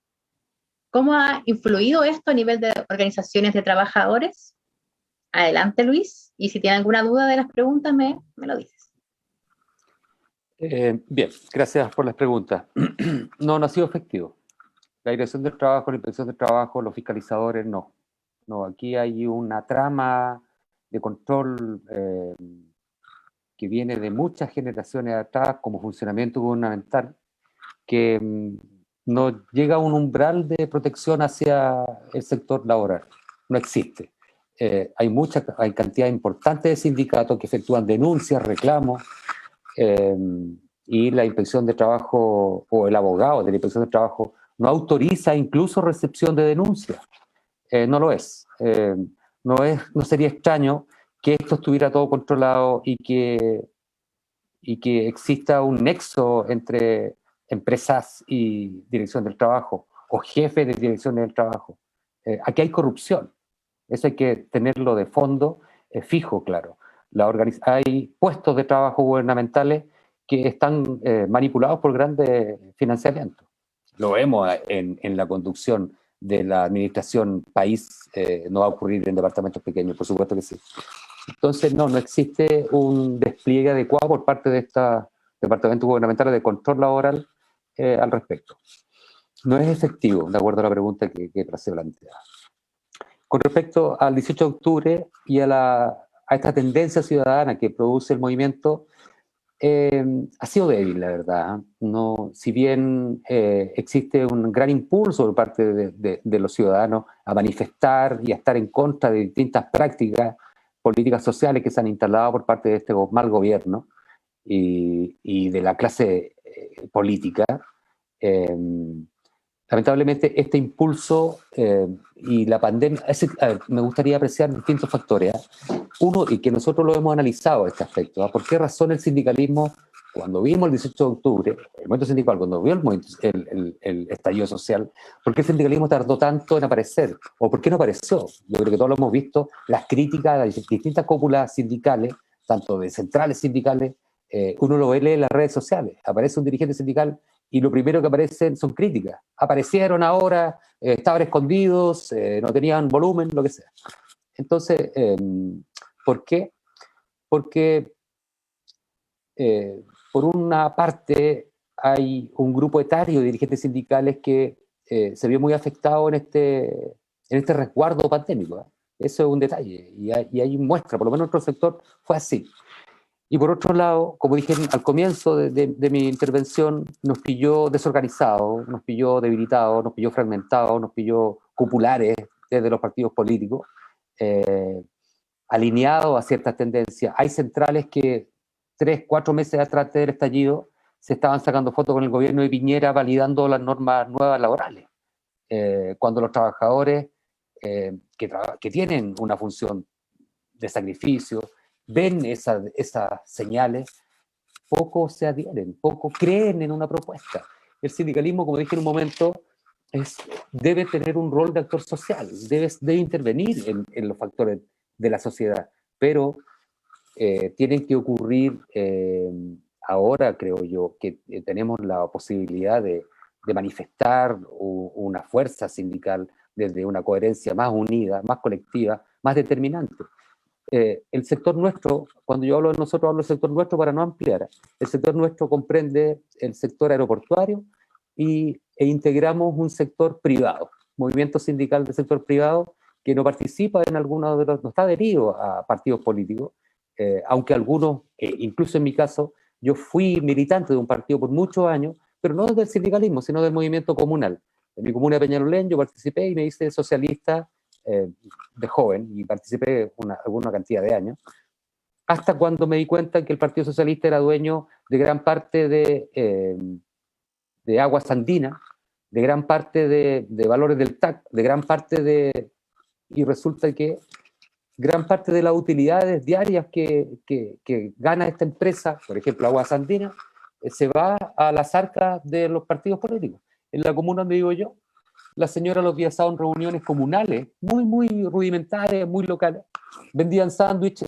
¿Cómo ha influido esto a nivel de organizaciones de trabajadores? Adelante, Luis, y si tiene alguna duda de las preguntas, me lo dices.
Bien, gracias por las preguntas. No ha sido efectivo. La Dirección del Trabajo, la Inspección del Trabajo, los fiscalizadores, no. No, aquí hay una trama de control que viene de muchas generaciones atrás como funcionamiento gubernamental que no llega a un umbral de protección hacia el sector laboral. No existe. Hay cantidad importante de sindicatos que efectúan denuncias, reclamos, y la Inspección de Trabajo o el abogado de la Inspección de Trabajo no autoriza incluso recepción de denuncias. No lo es. No sería extraño que esto estuviera todo controlado y que exista un nexo entre empresas y dirección del trabajo o jefes de dirección del trabajo. Aquí hay corrupción. Eso hay que tenerlo de fondo, fijo, claro. Hay puestos de trabajo gubernamentales que están manipulados por grandes financiamientos. Lo vemos en la conducción de la administración país, no va a ocurrir en departamentos pequeños, por supuesto que sí. Entonces, no existe un despliegue adecuado por parte de estos departamentos gubernamentales de control laboral al respecto. No es efectivo, de acuerdo a la pregunta que se plantea. Con respecto al 18 de octubre y a esta tendencia ciudadana que produce el movimiento, ha sido débil, la verdad. No, si bien existe un gran impulso por parte de los ciudadanos a manifestar y a estar en contra de distintas prácticas políticas sociales que se han instalado por parte de este mal gobierno y de la clase política. Lamentablemente este impulso y la pandemia, me gustaría apreciar distintos factores. Uno, y que nosotros lo hemos analizado este aspecto, ¿por qué razón el sindicalismo, cuando vimos el 18 de octubre, el movimiento sindical, cuando vio el estallido social, por qué el sindicalismo tardó tanto en aparecer? ¿O por qué no apareció? Yo creo que todos lo hemos visto, las críticas a las distintas cúpulas sindicales, tanto de centrales sindicales, uno lo ve en las redes sociales, aparece un dirigente sindical y lo primero que aparecen son críticas. Aparecieron ahora, estaban escondidos, no tenían volumen, lo que sea. Entonces, ¿por qué? Porque, por una parte, hay un grupo etario de dirigentes sindicales que se vio muy afectado en este resguardo pandémico. Eso es un detalle, y hay muestra, por lo menos en nuestro sector fue así. Y por otro lado, como dije al comienzo de mi intervención, nos pilló desorganizados, nos pilló debilitados, nos pilló fragmentados, nos pilló cupulares desde los partidos políticos, alineados a ciertas tendencias. Hay centrales que 3, 4 meses atrás del estallido se estaban sacando fotos con el gobierno de Piñera validando las normas nuevas laborales, cuando los trabajadores que tienen una función de sacrificio, ven esas señales, poco se adhieren, poco creen en una propuesta. El sindicalismo, como dije en un momento, debe tener un rol de actor social, debe intervenir en los factores de la sociedad, pero tienen que ocurrir ahora, creo yo, que tenemos la posibilidad de manifestar una fuerza sindical desde una coherencia más unida, más colectiva, más determinante. El sector nuestro, cuando yo hablo de nosotros, hablo del sector nuestro para no ampliar. El sector nuestro comprende el sector aeroportuario e integramos un sector privado, movimiento sindical del sector privado que no participa en algunos de los, no está adherido a partidos políticos, aunque algunos, incluso en mi caso, yo fui militante de un partido por muchos años, pero no del sindicalismo, sino del movimiento comunal. En mi comuna de Peñalolén yo participé y me hice socialista de joven y participé alguna cantidad de años, hasta cuando me di cuenta que el Partido Socialista era dueño de gran parte de aguas andinas, de gran parte de valores del TAC, de gran parte y resulta que gran parte de las utilidades diarias que gana esta empresa, por ejemplo Aguas Andinas, se va a las arcas de los partidos políticos. En la comuna donde vivo yo, la señora los días sábados en reuniones comunales, muy rudimentarias, muy locales, vendían sándwich,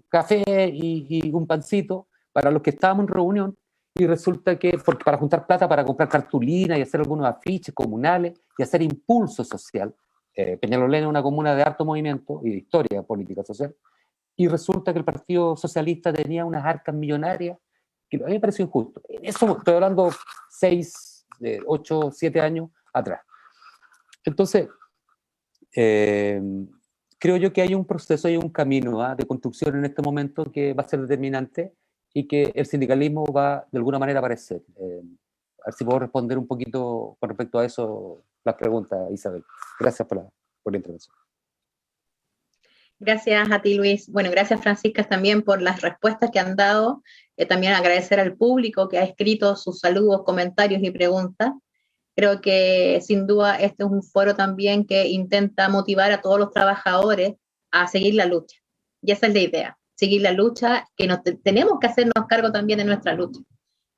café y un pancito para los que estábamos en reunión, y resulta que para juntar plata para comprar cartulina y hacer algunos afiches comunales y hacer impulso social. Peñalolén es una comuna de harto movimiento y de historia política social, y resulta que el Partido Socialista tenía unas arcas millonarias que a mí me pareció injusto. Eso estoy hablando 6, 8, 7 años atrás. Entonces, creo yo que hay un proceso, hay un camino de construcción en este momento que va a ser determinante y que el sindicalismo va de alguna manera a aparecer. A ver si puedo responder un poquito con respecto a eso, las preguntas, Isabel. Gracias por la intervención.
Gracias a ti, Luis. Bueno, gracias, Francisca, también por las respuestas que han dado. También agradecer al público que ha escrito sus saludos, comentarios y preguntas. Creo que sin duda este es un foro también que intenta motivar a todos los trabajadores a seguir la lucha. Y esa es la idea, seguir la lucha, que tenemos que hacernos cargo también de nuestra lucha.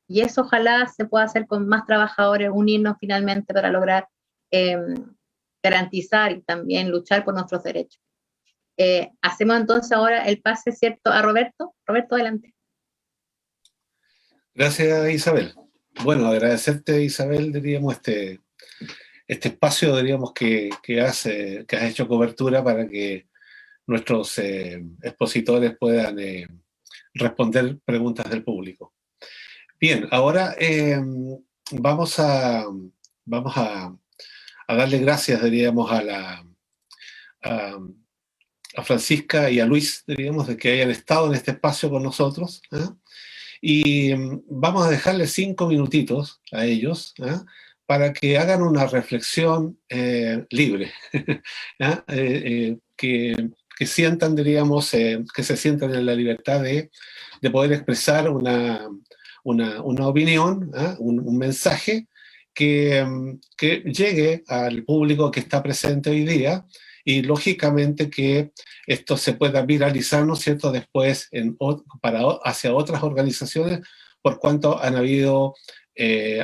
Y eso ojalá se pueda hacer con más trabajadores, unirnos finalmente para lograr garantizar y también luchar por nuestros derechos. Hacemos entonces ahora el pase, ¿cierto?, a Roberto. Roberto, adelante.
Gracias, Isabel. Bueno, agradecerte, Isabel, diríamos, este espacio, diríamos, que has hecho cobertura para que nuestros expositores puedan responder preguntas del público. Bien, ahora vamos a darle gracias, diríamos, a Francisca y a Luis, diríamos, de que hayan estado en este espacio con nosotros, ¿eh? Y vamos a dejarles 5 minutitos a ellos, ¿eh?, para que hagan una reflexión libre, que que sientan, diríamos, que se sientan en la libertad de poder expresar una opinión, un mensaje que llegue al público que está presente hoy día, y lógicamente que esto se pueda viralizar, ¿no es cierto?, después hacia otras organizaciones, por cuanto han habido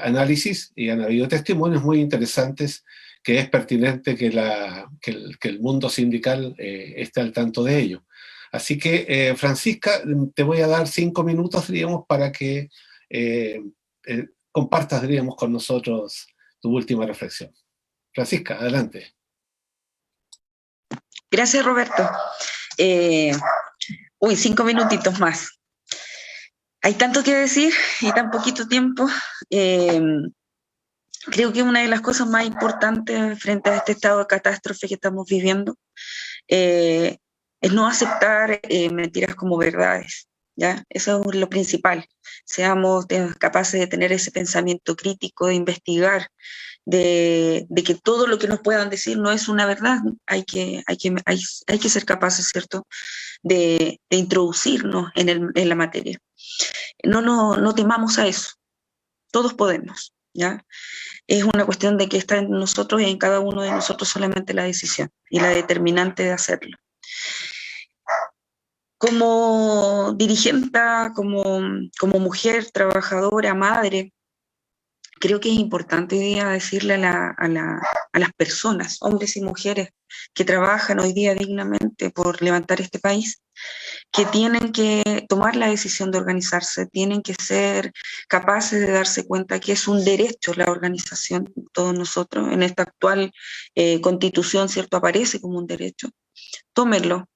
análisis y han habido testimonios muy interesantes que es pertinente que el mundo sindical esté al tanto de ello. Así que, Francisca, te voy a dar 5 minutos, diríamos, para que compartas, diríamos, con nosotros tu última reflexión. Francisca, adelante.
Gracias, Roberto. 5 minutitos más. Hay tanto que decir y tan poquito tiempo. Creo que una de las cosas más importantes frente a este estado de catástrofe que estamos viviendo es no aceptar mentiras como verdades, ¿ya? Eso es lo principal. Seamos capaces de tener ese pensamiento crítico, de investigar, de que todo lo que nos puedan decir no es una verdad. Hay que ser capaces, ¿cierto?, de introducirnos en la materia. No temamos a eso. Todos podemos, ¿ya? Es una cuestión de que está en nosotros y en cada uno de nosotros solamente la decisión y la determinante de hacerlo. Como dirigente, como mujer, trabajadora, madre, creo que es importante hoy día decirle a las personas, hombres y mujeres, que trabajan hoy día dignamente por levantar este país, que tienen que tomar la decisión de organizarse, tienen que ser capaces de darse cuenta que es un derecho la organización. Todos nosotros, en esta actual constitución, ¿cierto?, aparece como un derecho. Tómenlo.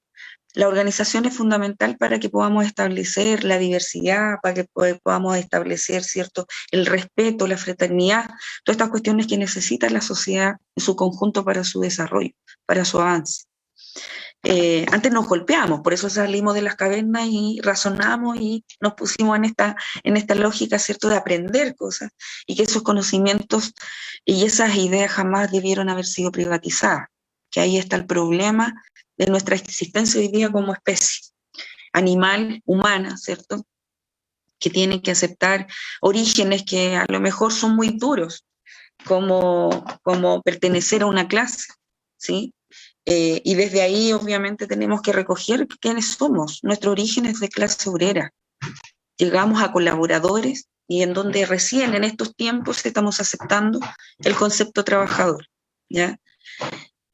La organización es fundamental para que podamos establecer la diversidad, para que podamos establecer, ¿cierto?, el respeto, la fraternidad, todas estas cuestiones que necesita la sociedad en su conjunto para su desarrollo, para su avance. Antes nos golpeamos, por eso salimos de las cavernas y razonamos y nos pusimos en esta lógica, ¿cierto?, de aprender cosas, y que esos conocimientos y esas ideas jamás debieron haber sido privatizadas, que ahí está el problema de nuestra existencia hoy día como especie animal, humana, ¿cierto?, que tiene que aceptar orígenes que a lo mejor son muy duros, como pertenecer a una clase, ¿sí? Y desde ahí obviamente tenemos que recoger quiénes somos. Nuestro origen es de clase obrera. Llegamos a colaboradores y en donde recién en estos tiempos estamos aceptando el concepto trabajador, ¿ya?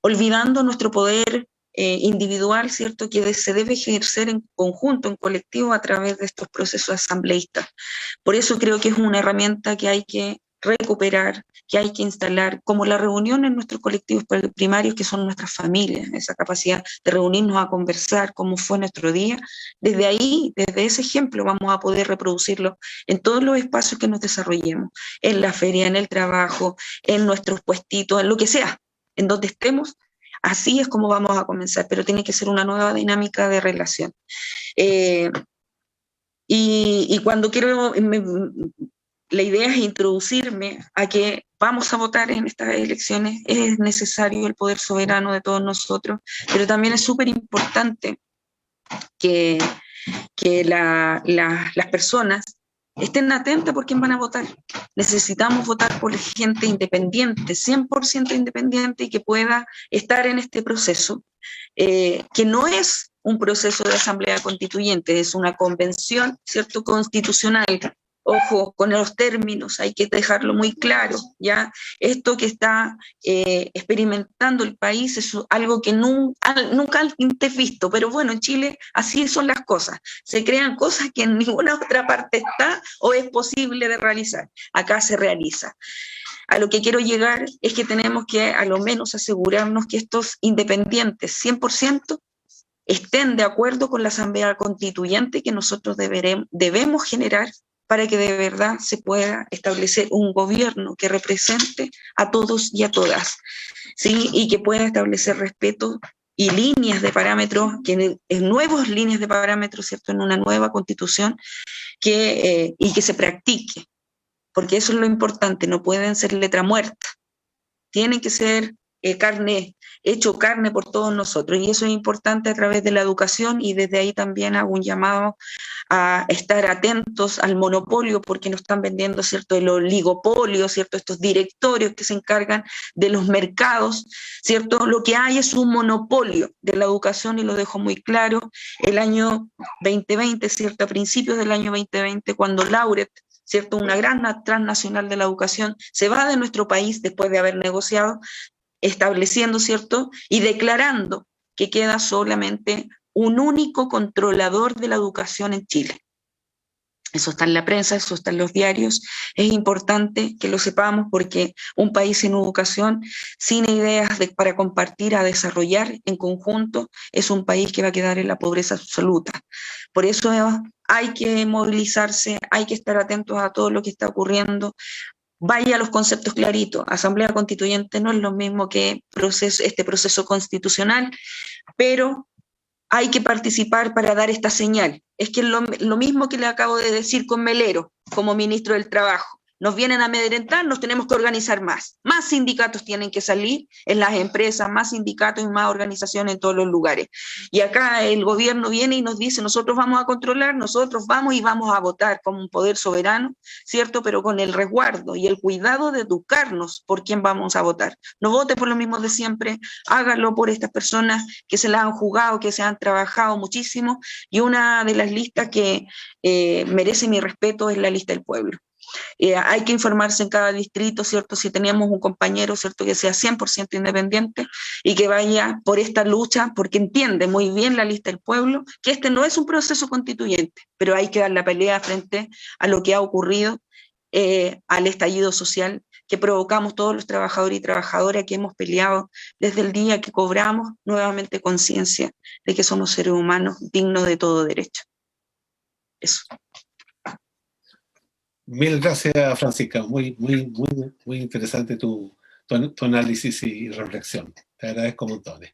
Olvidando nuestro poder individual, ¿cierto?, que se debe ejercer en conjunto, en colectivo, a través de estos procesos asambleístas. Por eso creo que es una herramienta que hay que recuperar, que hay que instalar, como la reunión en nuestros colectivos primarios, que son nuestras familias, esa capacidad de reunirnos a conversar cómo fue nuestro día. Desde ahí, desde ese ejemplo, vamos a poder reproducirlo en todos los espacios que nos desarrollemos, en la feria, en el trabajo, en nuestros puestitos, en lo que sea, en donde estemos. Así es como vamos a comenzar, pero tiene que ser una nueva dinámica de relación. Y cuando quiero, la idea es introducirme a que vamos a votar en estas elecciones, es necesario el poder soberano de todos nosotros, pero también es súper importante que las personas estén atentas por quién van a votar. Necesitamos votar por gente independiente, 100% independiente, y que pueda estar en este proceso, que no es un proceso de asamblea constituyente, es una convención, ¿cierto?, constitucional. Ojo con los términos, hay que dejarlo muy claro, ¿ya? Esto que está experimentando el país es algo que nunca antes visto, pero bueno, en Chile así son las cosas. Se crean cosas que en ninguna otra parte está o es posible de realizar. Acá se realiza. A lo que quiero llegar es que tenemos que a lo menos asegurarnos que estos independientes 100% estén de acuerdo con la asamblea constituyente que nosotros debemos generar, para que de verdad se pueda establecer un gobierno que represente a todos y a todas, ¿sí?, y que pueda establecer respeto y líneas de parámetros, en nuevas líneas de parámetros, ¿cierto?, en una nueva constitución y que se practique, porque eso es lo importante. No pueden ser letra muerta, tienen que ser carne hecho carne por todos nosotros. Y eso es importante a través de la educación, y desde ahí también hago un llamado a estar atentos al monopolio, porque nos están vendiendo, ¿cierto?, el oligopolio, ¿cierto?, estos directorios que se encargan de los mercados, ¿cierto? Lo que hay es un monopolio de la educación, y lo dejo muy claro. El año 2020, ¿cierto?, a principios del año 2020, cuando Laureate, ¿cierto?, una gran transnacional de la educación, se va de nuestro país después de haber negociado, estableciendo, ¿cierto?, y declarando que queda solamente un único controlador de la educación en Chile. Eso está en la prensa, eso está en los diarios. Es importante que lo sepamos, porque un país sin educación, sin ideas para compartir, a desarrollar en conjunto, es un país que va a quedar en la pobreza absoluta. Por eso hay que movilizarse, hay que estar atentos a todo lo que está ocurriendo. Vaya a los conceptos claritos. Asamblea Constituyente no es lo mismo que este proceso constitucional, pero hay que participar para dar esta señal. Es que lo mismo que le acabo de decir con Melero, como ministro del Trabajo. Nos vienen a amedrentar, nos tenemos que organizar más. Más sindicatos tienen que salir en las empresas, más sindicatos y más organizaciones en todos los lugares. Y acá el gobierno viene y nos dice, nosotros vamos a controlar, nosotros vamos y vamos a votar como un poder soberano, ¿cierto? Pero con el resguardo y el cuidado de educarnos por quién vamos a votar. No vote por lo mismo de siempre, hágalo por estas personas que se la han jugado, que se han trabajado muchísimo. Y una de las listas que merece mi respeto es la lista del pueblo. Hay que informarse en cada distrito, ¿cierto? Si tenemos un compañero, ¿cierto?, que sea 100% independiente y que vaya por esta lucha, porque entiende muy bien la lista del pueblo que este no es un proceso constituyente, pero hay que dar la pelea frente a lo que ha ocurrido, al estallido social que provocamos todos los trabajadores y trabajadoras, que hemos peleado desde el día que cobramos nuevamente conciencia de que somos seres humanos dignos de todo derecho. Eso.
Mil gracias, Francisca. Muy interesante tu análisis y reflexión. Te agradezco montones.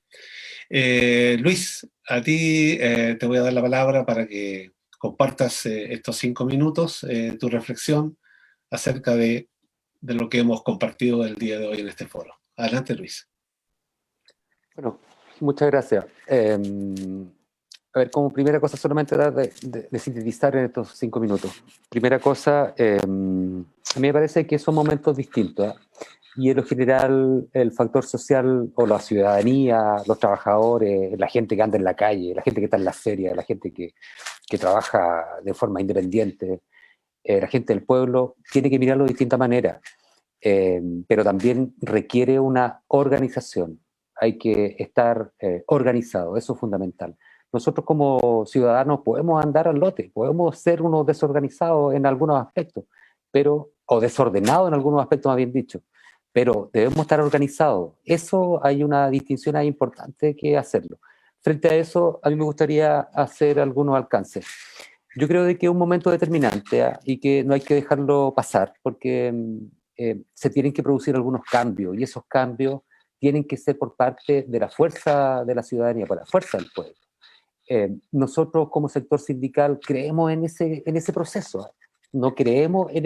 Luis, a ti te voy a dar la palabra para que compartas estos 5 minutos, tu reflexión acerca de lo que hemos compartido el día de hoy en este foro. Adelante, Luis.
Bueno, muchas gracias. A ver, como primera cosa, solamente dar de sintetizar en estos 5 minutos. Primera cosa, a mí me parece que son momentos distintos, ¿eh? Y en lo general, el factor social, o la ciudadanía, los trabajadores, la gente que anda en la calle, la gente que está en la feria, la gente que trabaja de forma independiente, la gente del pueblo, tiene que mirarlo de distinta manera, pero también requiere una organización. Hay que estar organizado, eso es fundamental. Nosotros como ciudadanos podemos andar al lote, podemos ser unos desorganizados en algunos aspectos, o desordenados en algunos aspectos, más bien dicho, pero debemos estar organizados. Eso, hay una distinción ahí importante que hacerlo. Frente a eso, a mí me gustaría hacer algunos alcances. Yo creo de que es un momento determinante, ¿eh? Y que no hay que dejarlo pasar, porque se tienen que producir algunos cambios, y esos cambios tienen que ser por parte de la fuerza de la ciudadanía, por la fuerza del pueblo. Nosotros como sector sindical creemos en ese proceso, no creemos en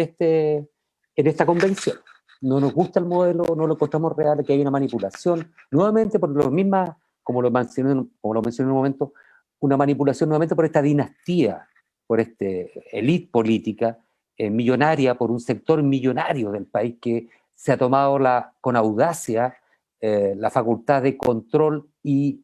esta convención, no nos gusta el modelo, no lo encontramos real, que hay una manipulación, nuevamente por lo mismo, como lo mencioné en un momento, una manipulación nuevamente por esta dinastía, por esta élite política millonaria, por un sector millonario del país que se ha tomado con audacia la facultad de control y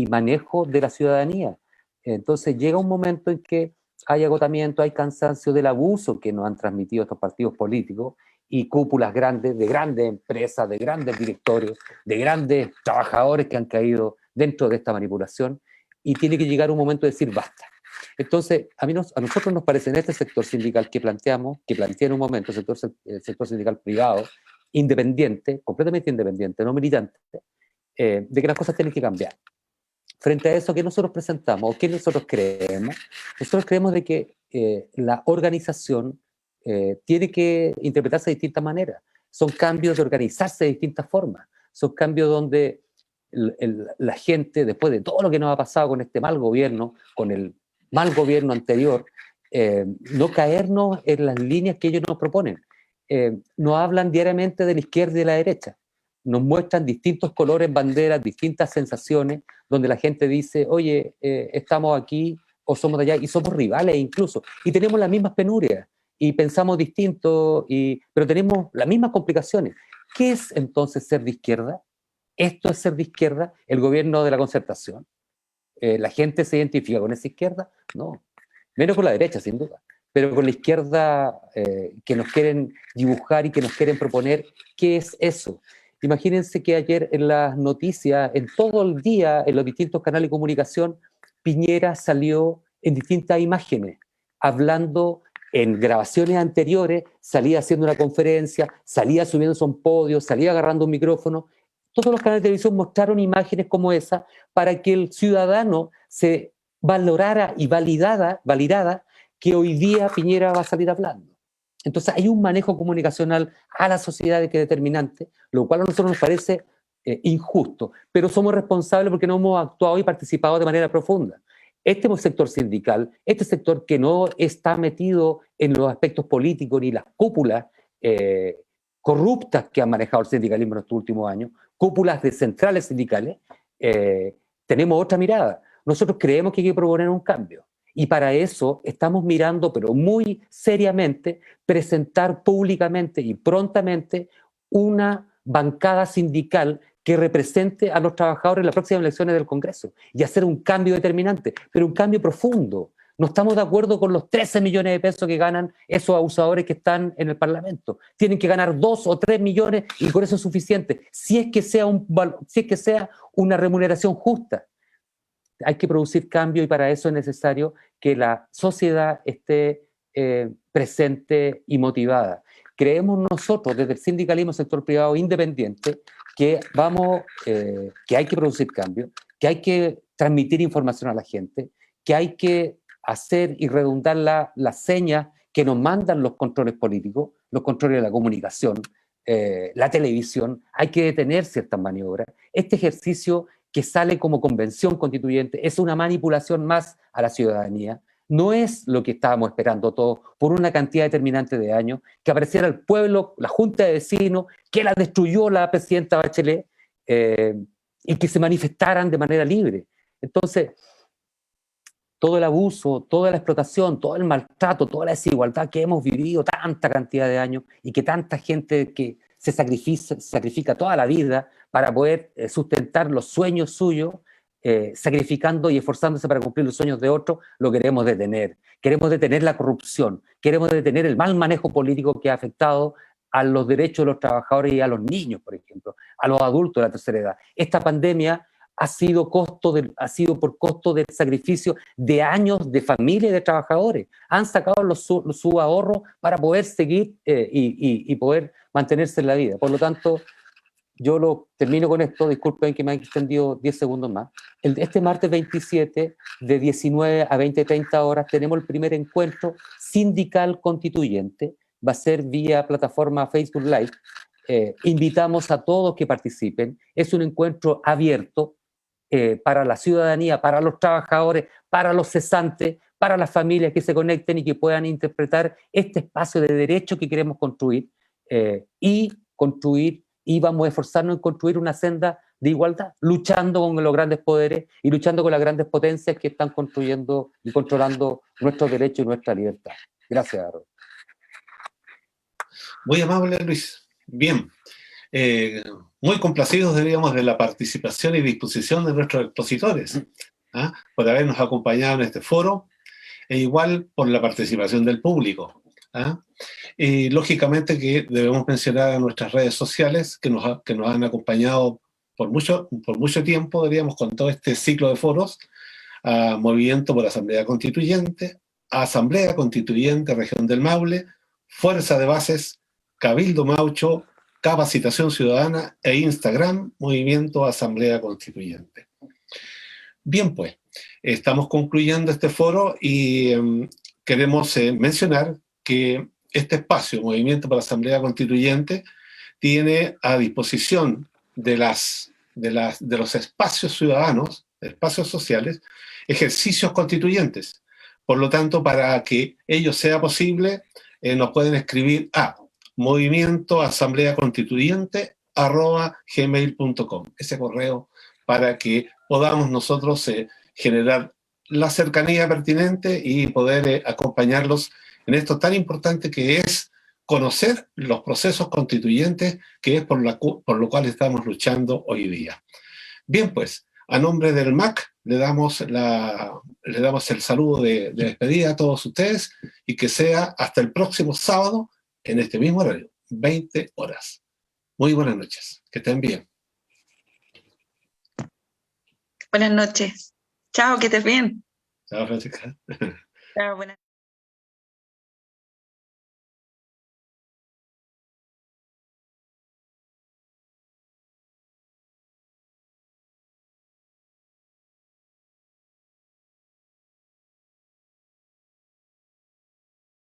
manejo de la ciudadanía. Entonces llega un momento en que hay agotamiento, hay cansancio del abuso que nos han transmitido estos partidos políticos y cúpulas grandes, de grandes empresas, de grandes directorios, de grandes trabajadores que han caído dentro de esta manipulación, y tiene que llegar un momento de decir basta. Entonces, a nosotros nos parece, en este sector sindical que plantea en un momento el sector sindical privado, independiente, completamente independiente, no militante, de que las cosas tienen que cambiar. Frente a eso, ¿qué nosotros presentamos? ¿O qué nosotros creemos? Nosotros creemos de que la organización tiene que interpretarse de distintas maneras. Son cambios de organizarse de distintas formas. Son cambios donde la gente, después de todo lo que nos ha pasado con este mal gobierno, con el mal gobierno anterior, no caernos en las líneas que ellos nos proponen. Nos hablan diariamente de la izquierda y de la derecha. nos muestran distintos colores, banderas, distintas sensaciones, donde la gente dice, oye, estamos aquí o somos de allá, y somos rivales incluso, y tenemos las mismas penurias, y pensamos distinto, pero tenemos las mismas complicaciones. ¿Qué es entonces ser de izquierda? ¿Esto es ser de izquierda? ¿El gobierno de la concertación? ¿La gente se identifica con esa izquierda? No, menos con la derecha, sin duda, pero con la izquierda que nos quieren dibujar y que nos quieren proponer. ¿Qué es eso? Imagínense que ayer en las noticias, en todo el día, en los distintos canales de comunicación, Piñera salió en distintas imágenes, hablando en grabaciones anteriores, salía haciendo una conferencia, salía subiéndose a un podio, salía agarrando un micrófono. Todos los canales de televisión mostraron imágenes como esa para que el ciudadano se valorara y validara que hoy día Piñera va a salir hablando. Entonces hay un manejo comunicacional a la sociedad que es determinante, lo cual a nosotros nos parece injusto, pero somos responsables porque no hemos actuado y participado de manera profunda. Este sector sindical, este sector que no está metido en los aspectos políticos ni las cúpulas corruptas que han manejado el sindicalismo en estos últimos años, cúpulas de centrales sindicales, tenemos otra mirada. Nosotros creemos que hay que proponer un cambio. Y para eso estamos mirando, pero muy seriamente, presentar públicamente y prontamente una bancada sindical que represente a los trabajadores en las próximas elecciones del Congreso y hacer un cambio determinante, pero un cambio profundo. No estamos de acuerdo con los 13 millones de pesos que ganan esos abusadores que están en el Parlamento. Tienen que ganar 2 o 3 millones y con eso es suficiente. Si es que sea una remuneración justa. Hay que producir cambio y para eso es necesario que la sociedad esté presente y motivada. Creemos nosotros, desde el sindicalismo sector privado independiente, que hay que producir cambio, que hay que transmitir información a la gente, que hay que hacer y redundar las señas que nos mandan los controles políticos, los controles de la comunicación, la televisión. Hay que detener ciertas maniobras. Este ejercicio que sale como convención constituyente es una manipulación más a la ciudadanía. No es lo que estábamos esperando todos por una cantidad determinante de años, que apareciera el pueblo, la junta de vecinos, que la destruyó la presidenta Bachelet, y que se manifestaran de manera libre. Entonces, todo el abuso, toda la explotación, todo el maltrato, toda la desigualdad que hemos vivido tanta cantidad de años y que tanta gente que se sacrifica toda la vida para poder sustentar los sueños suyos, sacrificando y esforzándose para cumplir los sueños de otros, lo queremos detener. Queremos detener la corrupción, queremos detener el mal manejo político que ha afectado a los derechos de los trabajadores y a los niños, por ejemplo, a los adultos de la tercera edad. Esta pandemia ha sido por costo del sacrificio de años de familias y de trabajadores. Han sacado su ahorro para poder seguir y poder mantenerse en la vida. Por lo tanto, yo termino con esto, disculpen que me haya extendido 10 segundos más. Este martes 27, de 19 a 20:30 horas, tenemos el primer encuentro sindical constituyente. Va a ser vía plataforma Facebook Live. Invitamos a todos que participen. Es un encuentro abierto para la ciudadanía, para los trabajadores, para los cesantes, para las familias que se conecten y que puedan interpretar este espacio de derecho que queremos construir y vamos a esforzarnos en construir una senda de igualdad, luchando con los grandes poderes y luchando con las grandes potencias que están construyendo y controlando nuestros derechos y nuestra libertad. Gracias, Aaron.
Muy amable, Luis. Bien. Muy complacidos, diríamos, de la participación y disposición de nuestros expositores, por habernos acompañado en este foro, e igual por la participación del público. Y lógicamente que debemos mencionar a nuestras redes sociales que nos han acompañado por mucho tiempo, diríamos, con todo este ciclo de foros, a Movimiento por Asamblea Constituyente, a Asamblea Constituyente Región del Maule, Fuerza de Bases, Cabildo Maucho, Capacitación Ciudadana e Instagram, Movimiento Asamblea Constituyente. Bien, pues, estamos concluyendo este foro y queremos mencionar que este espacio, Movimiento para Asamblea Constituyente, tiene a disposición de los espacios ciudadanos, espacios sociales, ejercicios constituyentes. Por lo tanto, para que ello sea posible, nos pueden escribir a movimientoasambleaconstituyente mac@gmail.com, ese correo para que podamos nosotros generar la cercanía pertinente y poder acompañarlos en esto tan importante que es conocer los procesos constituyentes, que es por lo cual estamos luchando hoy día. Bien, pues, a nombre del MAC le damos el saludo de despedida a todos ustedes y que sea hasta el próximo sábado en este mismo horario, 20 horas. Muy buenas noches, que estén bien.
Buenas noches. Chao, que estés bien.
Chao, Francisca.
Chao, buenas